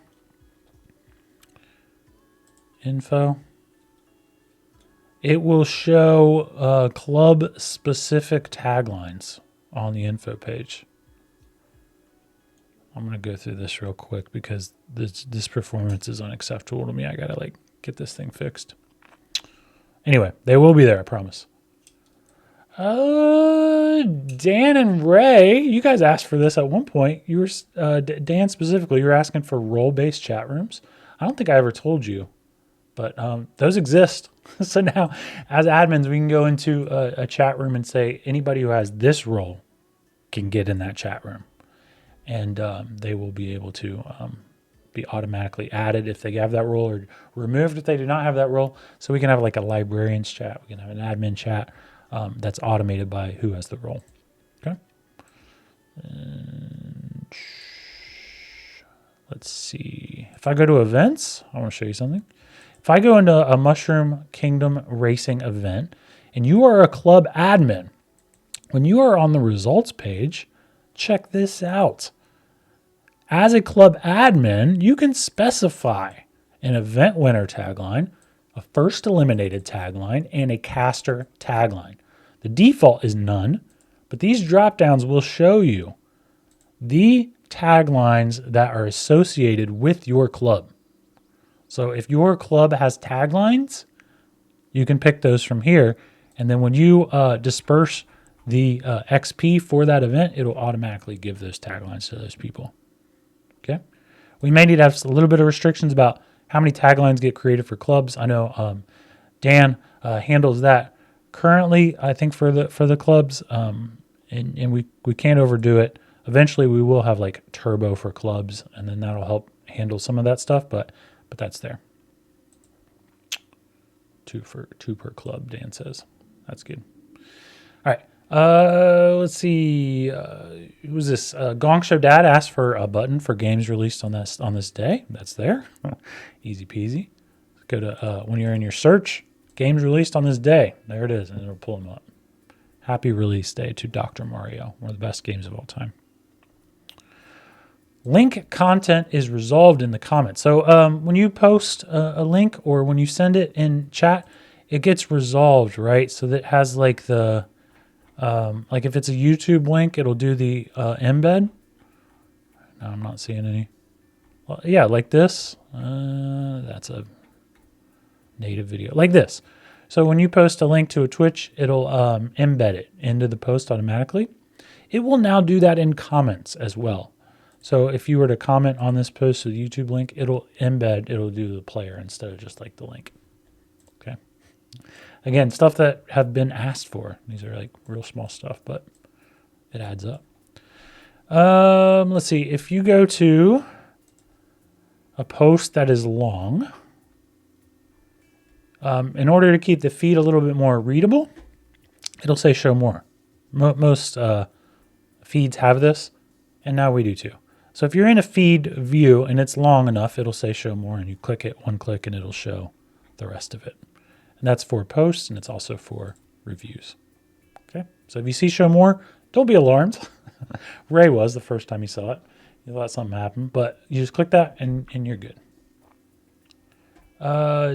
it will show club specific taglines on the info page. I'm going to go through this real quick because this performance is unacceptable to me. I got to like get this thing fixed. Anyway, they will be there, I promise. Dan and Ray, you guys asked for this at one point. You were Dan specifically, you were asking for role-based chat rooms. I don't think I ever told you, but those exist. So now, as admins, we can go into a chat room and say anybody who has this role can get in that chat room, and they will be able to be automatically added if they have that role, or removed if they do not have that role. So we can have like a librarian's chat, we can have an admin chat. That's automated by who has the role. Okay. And let's see. If I go to events, I want to show you something. If I go into a Mushroom Kingdom Racing event and you are a club admin, when you are on the results page, check this out. As a club admin, you can specify an event winner tagline, a first eliminated tagline, and a caster tagline. The default is none, but these drop downs will show you the taglines that are associated with your club. So if your club has taglines, you can pick those from here. And then when you disperse the XP for that event, it'll automatically give those taglines to those people. Okay. We may need to have a little bit of restrictions about how many taglines get created for clubs. I know Dan handles that currently, I think, for the clubs, and we can't overdo it. Eventually, we will have like turbo for clubs, and then that'll help handle some of that stuff. But that's there. Two per club, Dan says. That's good. All right. Let's see. Who was this? Gong Show Dad asked for a button for games released on this day. That's there. Easy peasy. Go to when you're in your search, games released on this day. There it is, and it'll pull them up. Happy release day to Dr. Mario, one of the best games of all time. Link content is resolved in the comments. So when you post a link or when you send it in chat, it gets resolved, right? So that has like the like if it's a YouTube link, it'll do the embed. No, I'm not seeing any. Well, yeah, like this. That's a native video. Like this. So when you post a link to a Twitch, it'll embed it into the post automatically. It will now do that in comments as well. So if you were to comment on this post with a YouTube link, it'll do the player instead of just like the link. Okay. Again, stuff that have been asked for. These are like real small stuff, but it adds up. Let's see. If you go to a post that is long, in order to keep the feed a little bit more readable, it'll say show more. Most feeds have this, and now we do too. So if you're in a feed view and it's long enough, it'll say show more, and you click it, one click, and it'll show the rest of it. And that's for posts, and it's also for reviews. Okay, so if you see show more, don't be alarmed. Ray was the first time he saw it. He thought something happened, but you just click that, and you're good.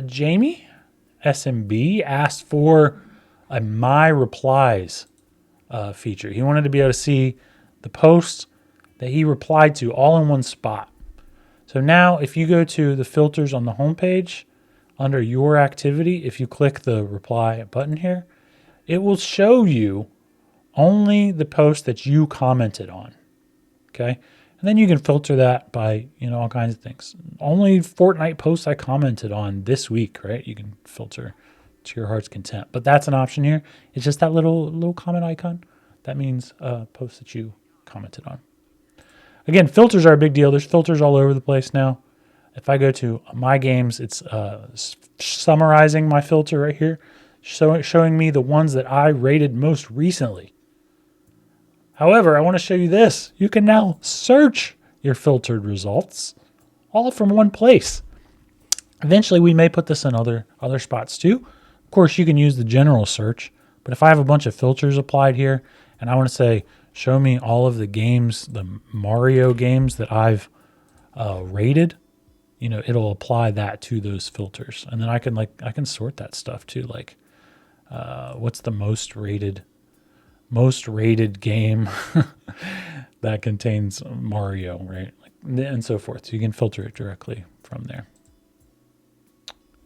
Jamie SMB asked for a My Replies feature. He wanted to be able to see the posts that he replied to all in one spot. So now if you go to the filters on the homepage, under your activity, if you click the reply button here, it will show you only the post that you commented on. Okay. And then you can filter that by, all kinds of things. Only Fortnite posts I commented on this week, right? You can filter to your heart's content. But that's an option here. It's just that little comment icon. That means posts that you commented on. Again, filters are a big deal. There's filters all over the place now. If I go to my games, it's summarizing my filter right here, showing me the ones that I rated most recently. However, I want to show you this. You can now search your filtered results all from one place. Eventually, we may put this in other spots too. Of course, you can use the general search, but if I have a bunch of filters applied here and I want to say, show me all of the games, the Mario games that I've rated, it'll apply that to those filters. And then I can sort that stuff too. Like, what's the most rated game that contains Mario, right? And so forth. So you can filter it directly from there.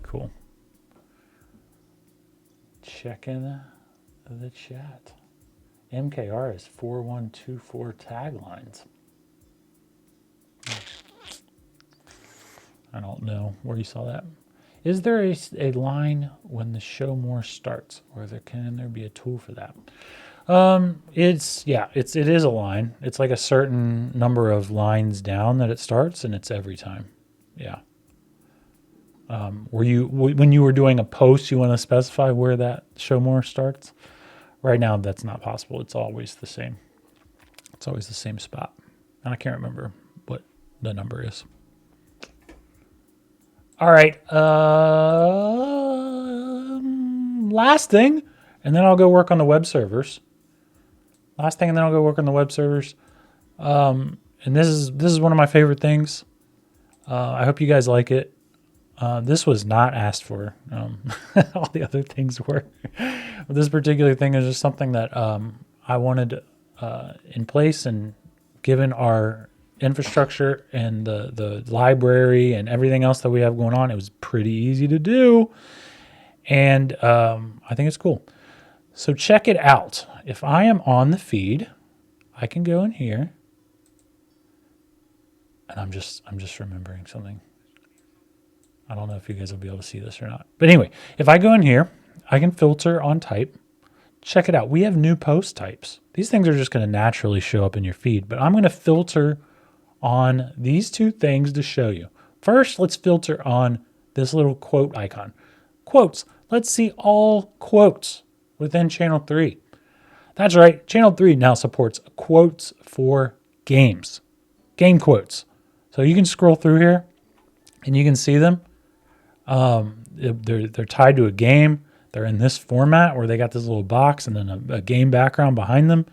Cool. Checking the chat. MKR is 4124 taglines. I don't know where you saw that. Is there a line when the show more starts, or can there be a tool for that? It is a line. It's like a certain number of lines down that it starts, and it's every time. Yeah. When you were doing a post, you want to specify where that show more starts? Right now, that's not possible. It's always the same. It's always the same spot. And I can't remember what the number is. All right. Last thing, and then I'll go work on the web servers. And this is one of my favorite things. I hope you guys like it. This was not asked for. All the other things were. But this particular thing is just something that I wanted in place, and given our infrastructure and the library and everything else that we have going on, it was pretty easy to do. And I think it's cool. So check it out. If I am on the feed, I can go in here, and I'm just remembering something. I don't know if you guys will be able to see this or not. But anyway, if I go in here, I can filter on type. Check it out. We have new post types. These things are just going to naturally show up in your feed, but I'm going to filter on these two things to show you. First, let's filter on this little quote icon. Quotes. Let's see all quotes within Channel 3. That's right. Channel 3 now supports quotes for games. Game quotes. So you can scroll through here and you can see them. They're tied to a game. They're in this format where they got this little box and then a game background behind them,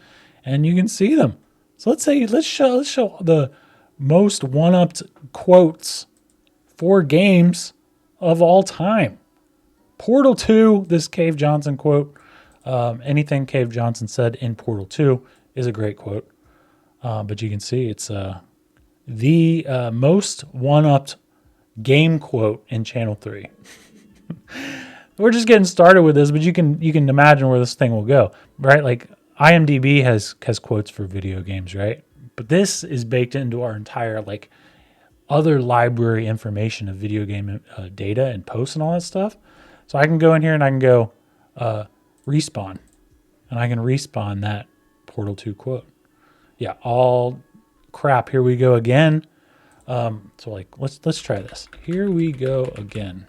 and you can see them. So let's show the most one-upped quotes for games of all time. Portal 2, this Cave Johnson quote. Anything Cave Johnson said in Portal 2 is a great quote. But you can see it's the most one-upped game quote in Channel 3. We're just getting started with this, but you can imagine where this thing will go, right? Like IMDb has quotes for video games, right? But this is baked into our entire other library information of video game data and posts and all that stuff. So I can go in here and I can go respawn, and I can respawn that Portal 2 quote. Yeah, all crap. Here we go again. So let's try this. Here we go again.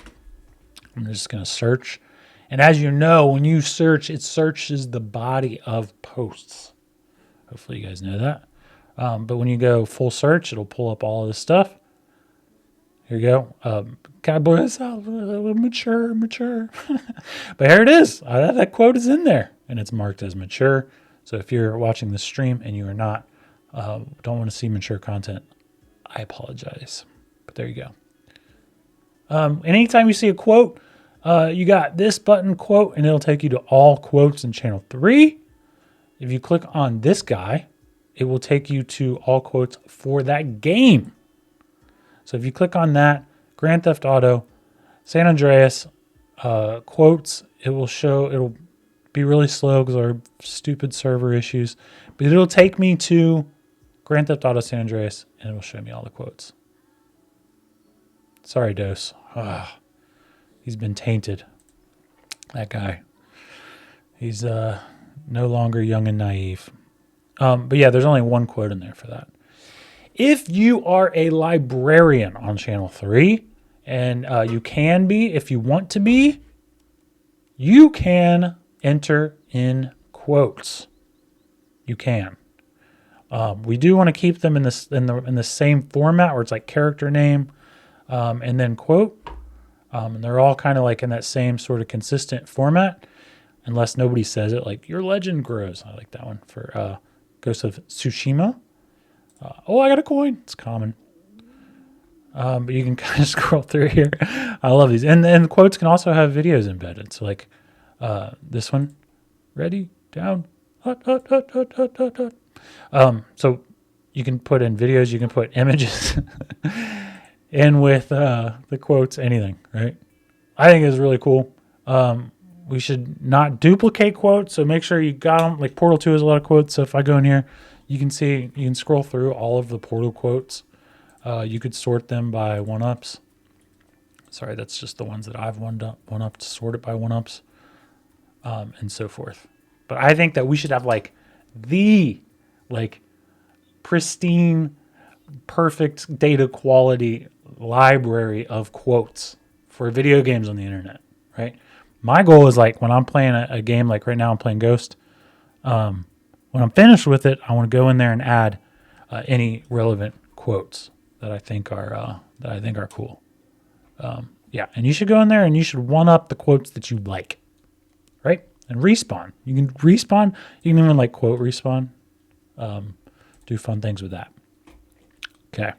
I'm just going to search. And as you know, when you search, it searches the body of posts. Hopefully you guys know that. But when you go full search, it'll pull up all of this stuff. Here you go. God bless, mature. But here it is. That quote is in there, and it's marked as mature. So if you're watching this stream and you are not, don't want to see mature content, I apologize. But there you go. Anytime you see a quote, you got this button, quote, and it'll take you to all quotes in Channel 3. If you click on this guy, it will take you to all quotes for that game. So if you click on that, Grand Theft Auto, San Andreas, quotes, it'll be really slow because our stupid server issues, but it'll take me to Grand Theft Auto San Andreas, and it'll show me all the quotes. Sorry, Dose. He's been tainted. That guy. He's no longer young and naive. But yeah, there's only one quote in there for that. If you are a librarian on Channel 3, and you can be if you want to be, you can enter in quotes. You can. We do want to keep them in the same format where it's like character name and then quote. And they're all kind of like in that same sort of consistent format, unless nobody says it, like your legend grows. I like that one for Ghost of Tsushima. Oh, I got a coin. It's common. But you can kind of scroll through here. I love these. And the quotes can also have videos embedded. So like this one, ready, down, hut, hut, hut, hut, hut, hut, hut. So you can put in videos, you can put images in with the quotes, anything, right? I think it's really cool. We should not duplicate quotes, so make sure you got them. Like Portal 2 has a lot of quotes, so if I go in here, you can scroll through all of the Portal quotes. You could sort them by one-ups. Sorry, that's just the ones that I've one-upped, sort it by one-ups, and so forth. But I think that we should have the pristine, perfect data quality library of quotes for video games on the internet, right? My goal is when I'm playing a game, like right now I'm playing Ghost. When I'm finished with it, I want to go in there and add any relevant quotes that I think are cool. Yeah, and you should go in there and you should one up the quotes that you like, right? And respawn. You can respawn. You can even quote respawn. Do fun things with that. Okay,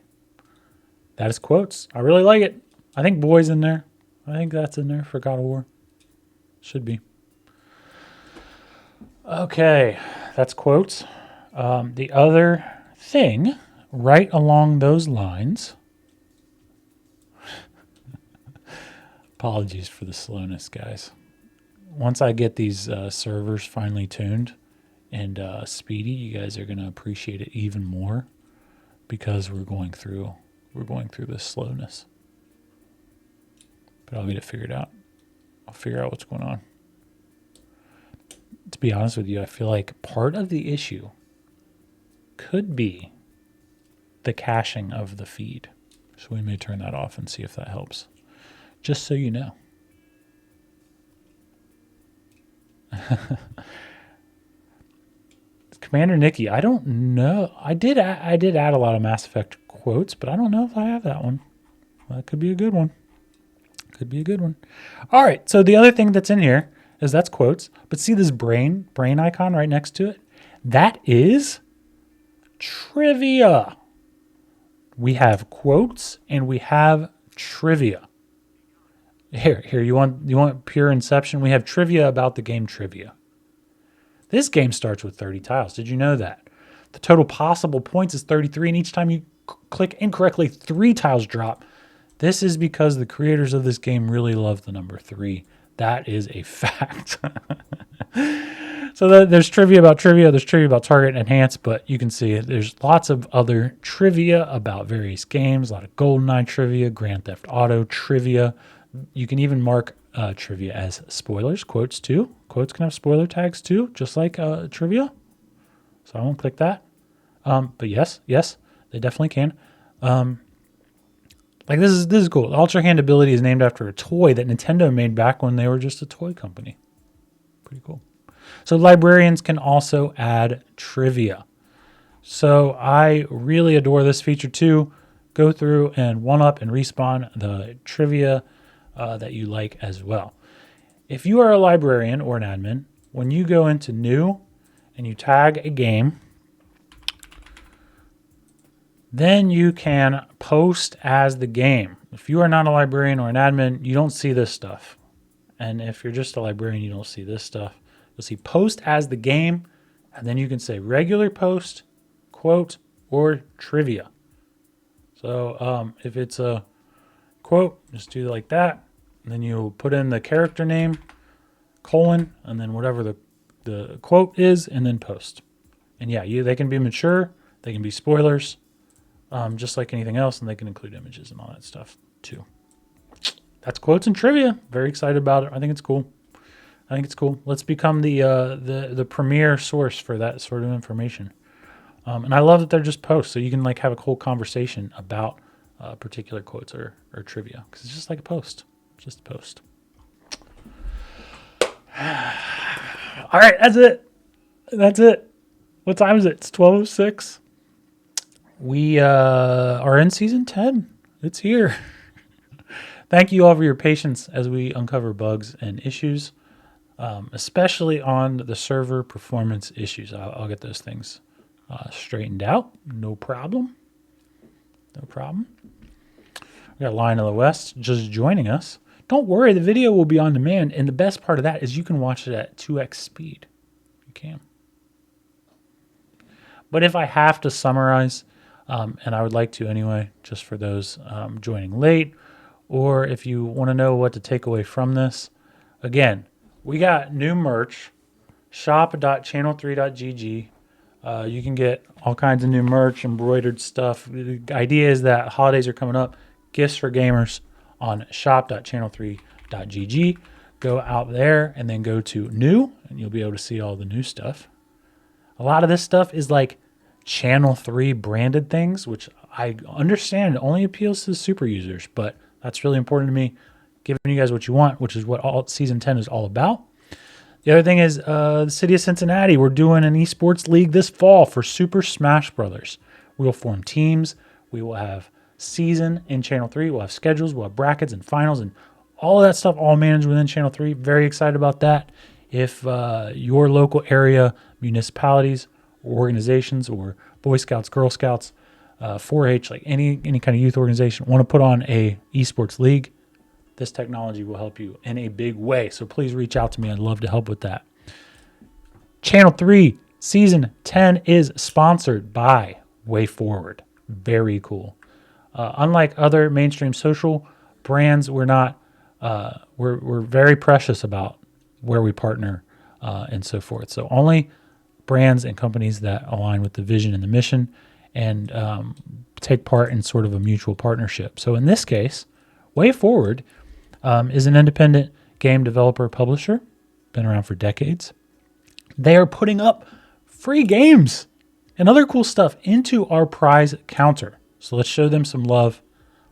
that is quotes. I really like it. I think boy's in there. I think that's in there for God of War. Should be. Okay, that's quotes. The other thing, right along those lines. Apologies for the slowness, guys. Once I get these servers finally tuned and speedy, you guys are going to appreciate it even more because we're going through this slowness. But I'll get it figured out. I'll figure out what's going on. To be honest with you, I feel like part of the issue could be the caching of the feed. So we may turn that off and see if that helps. Just so you know. Commander Nikki, I don't know. I did add a lot of Mass Effect quotes, but I don't know if I have that one. That could be a good one. Could be a good one. All right, so the other thing that's in here is that's quotes, but see this brain icon right next to it? That is trivia. We have quotes and we have trivia. Here, you want pure Inception? We have trivia about the game Trivia. This game starts with 30 tiles. Did you know that? The total possible points is 33, and each time you click incorrectly, 3 tiles drop. This is because the creators of this game really love the number 3. That is a fact. So there's trivia about trivia. There's trivia about Target and Enhance, but you can see there's lots of other trivia about various games. A lot of GoldenEye trivia, Grand Theft Auto trivia. You can even mark trivia as spoilers. Quotes too. Quotes can have spoiler tags too, just like trivia. So I won't click that. But yes, they definitely can. This is cool. Ultra Hand ability is named after a toy that Nintendo made back when they were just a toy company. Pretty cool. So librarians can also add trivia. So I really adore this feature too. Go through and one up and respawn the trivia that you like as well. If you are a librarian or an admin, when you go into new and you tag a game, then you can post as the game. If you are not a librarian or an admin, you don't see this stuff. And if you're just a librarian, you don't see this stuff. You'll see post as the game, and then you can say regular post, quote, or trivia. So if it's a quote, just do it like that. And then you put in the character name, colon, and then whatever the quote is, and then post. And yeah, they can be mature, they can be spoilers, just like anything else, and they can include images and all that stuff too. That's quotes and trivia. Very excited about it. I think it's cool. Let's become the premier source for that sort of information. And I love that they're just posts, so you can like have a whole conversation about particular quotes or trivia, because it's just like a post. Just a post. All right, that's it. That's it. What time is it? It's 12:06. We are in season 10. It's here. Thank you all for your patience as we uncover bugs and issues, especially on the server performance issues. I'll get those things straightened out. No problem. No problem. We got Lion of the West just joining us. Don't worry, the video will be on demand, and the best part of that is you can watch it at 2x speed. You can. But if I have to summarize, and I would like to anyway, just for those joining late, or if you want to know what to take away from this, again, we got new merch, shop.channel3.gg. You can get all kinds of new merch, embroidered stuff. The idea is that holidays are coming up, gifts for gamers on shop.channel3.gg. Go out there and then go to new, and you'll be able to see all the new stuff. A lot of this stuff is like Channel 3 branded things, which I understand only appeals to the super users, but that's really important to me, giving you guys what you want, which is what all season 10 is all about. The other thing is the city of Cincinnati. We're doing an esports league this fall for Super Smash Brothers. We will form teams. We will have season in Channel 3. We'll have schedules. We'll have brackets and finals and all of that stuff all managed within Channel 3. Very excited about that. If your local area municipalities or organizations or Boy Scouts, Girl Scouts, 4-H, like any kind of youth organization want to put on a esports league, this technology will help you in a big way. So please reach out to me. I'd love to help with that. Channel 3 Season 10 is sponsored by WayForward. Very cool. Unlike other mainstream social brands, we're very precious about where we partner and so forth. So only brands and companies that align with the vision and the mission and take part in sort of a mutual partnership. So in this case, WayForward is an independent game developer publisher, been around for decades. They are putting up free games and other cool stuff into our prize counter. So let's show them some love,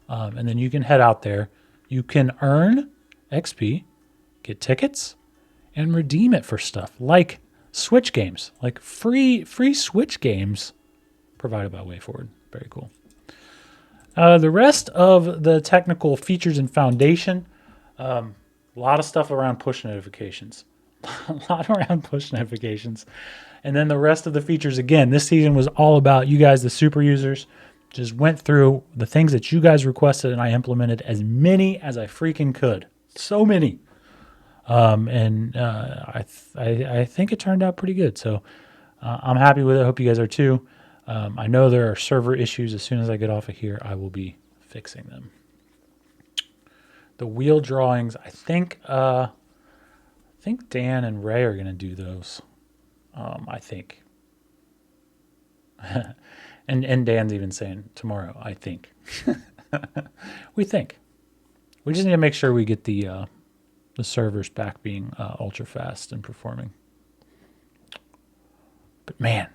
and then you can head out there. You can earn XP, get tickets, and redeem it for stuff like Switch games, like free Switch games provided by WayForward. Very cool. The rest of the technical features and foundation, a lot of stuff around push notifications. A lot around push notifications. And then the rest of the features, again, this season was all about you guys, the super users. Just went through the things that you guys requested, and I implemented as many as I freaking could. So many. I think it turned out pretty good. So I'm happy with it. I hope you guys are too. I know there are server issues. As soon as I get off of here, I will be fixing them. The wheel drawings, I think Dan and Ray are going to do those. I think. and Dan's even saying tomorrow, I think. We think. We just need to make sure we get the servers back being ultra fast and performing. But man,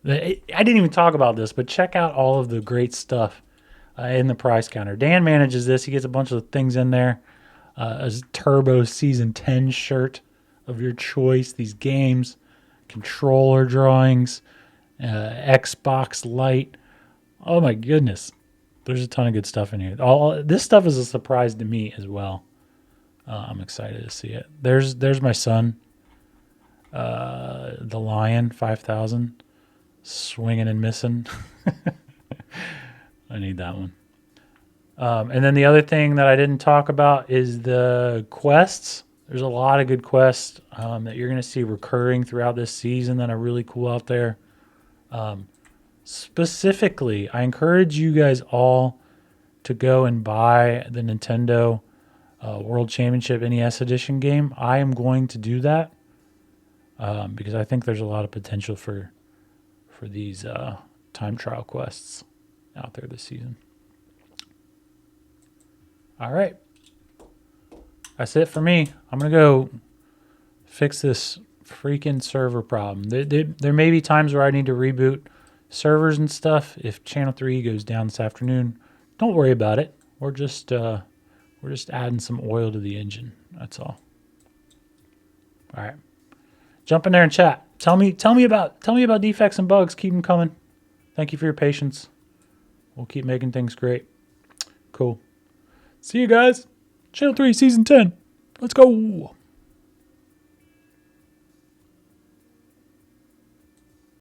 I didn't even talk about this, but check out all of the great stuff in the prize counter. Dan manages this. He gets a bunch of things in there. A Turbo Season 10 shirt of your choice, these games, controller drawings, Xbox Lite. Oh my goodness. There's a ton of good stuff in here. All this stuff is a surprise to me as well. I'm excited to see it. There's my son, the Lion 5000, swinging and missing. I need that one. And then the other thing that I didn't talk about is the quests. There's a lot of good quests that you're going to see recurring throughout this season that are really cool out there. Specifically, I encourage you guys all to go and buy the Nintendo World Championship NES Edition game. I am going to do that because I think there's a lot of potential for these time trial quests out there this season. All right. That's it for me. I'm going to go fix this freaking server problem. There may be times where I need to reboot servers and stuff. If channel 3 goes down this afternoon, don't worry about it. We're just adding some oil to the engine. That's all. All right. Jump in there and chat. Tell me about defects and bugs. Keep them coming. Thank you for your patience. We'll keep making things great. Cool. See you guys. Channel 3 season 10. Let's go.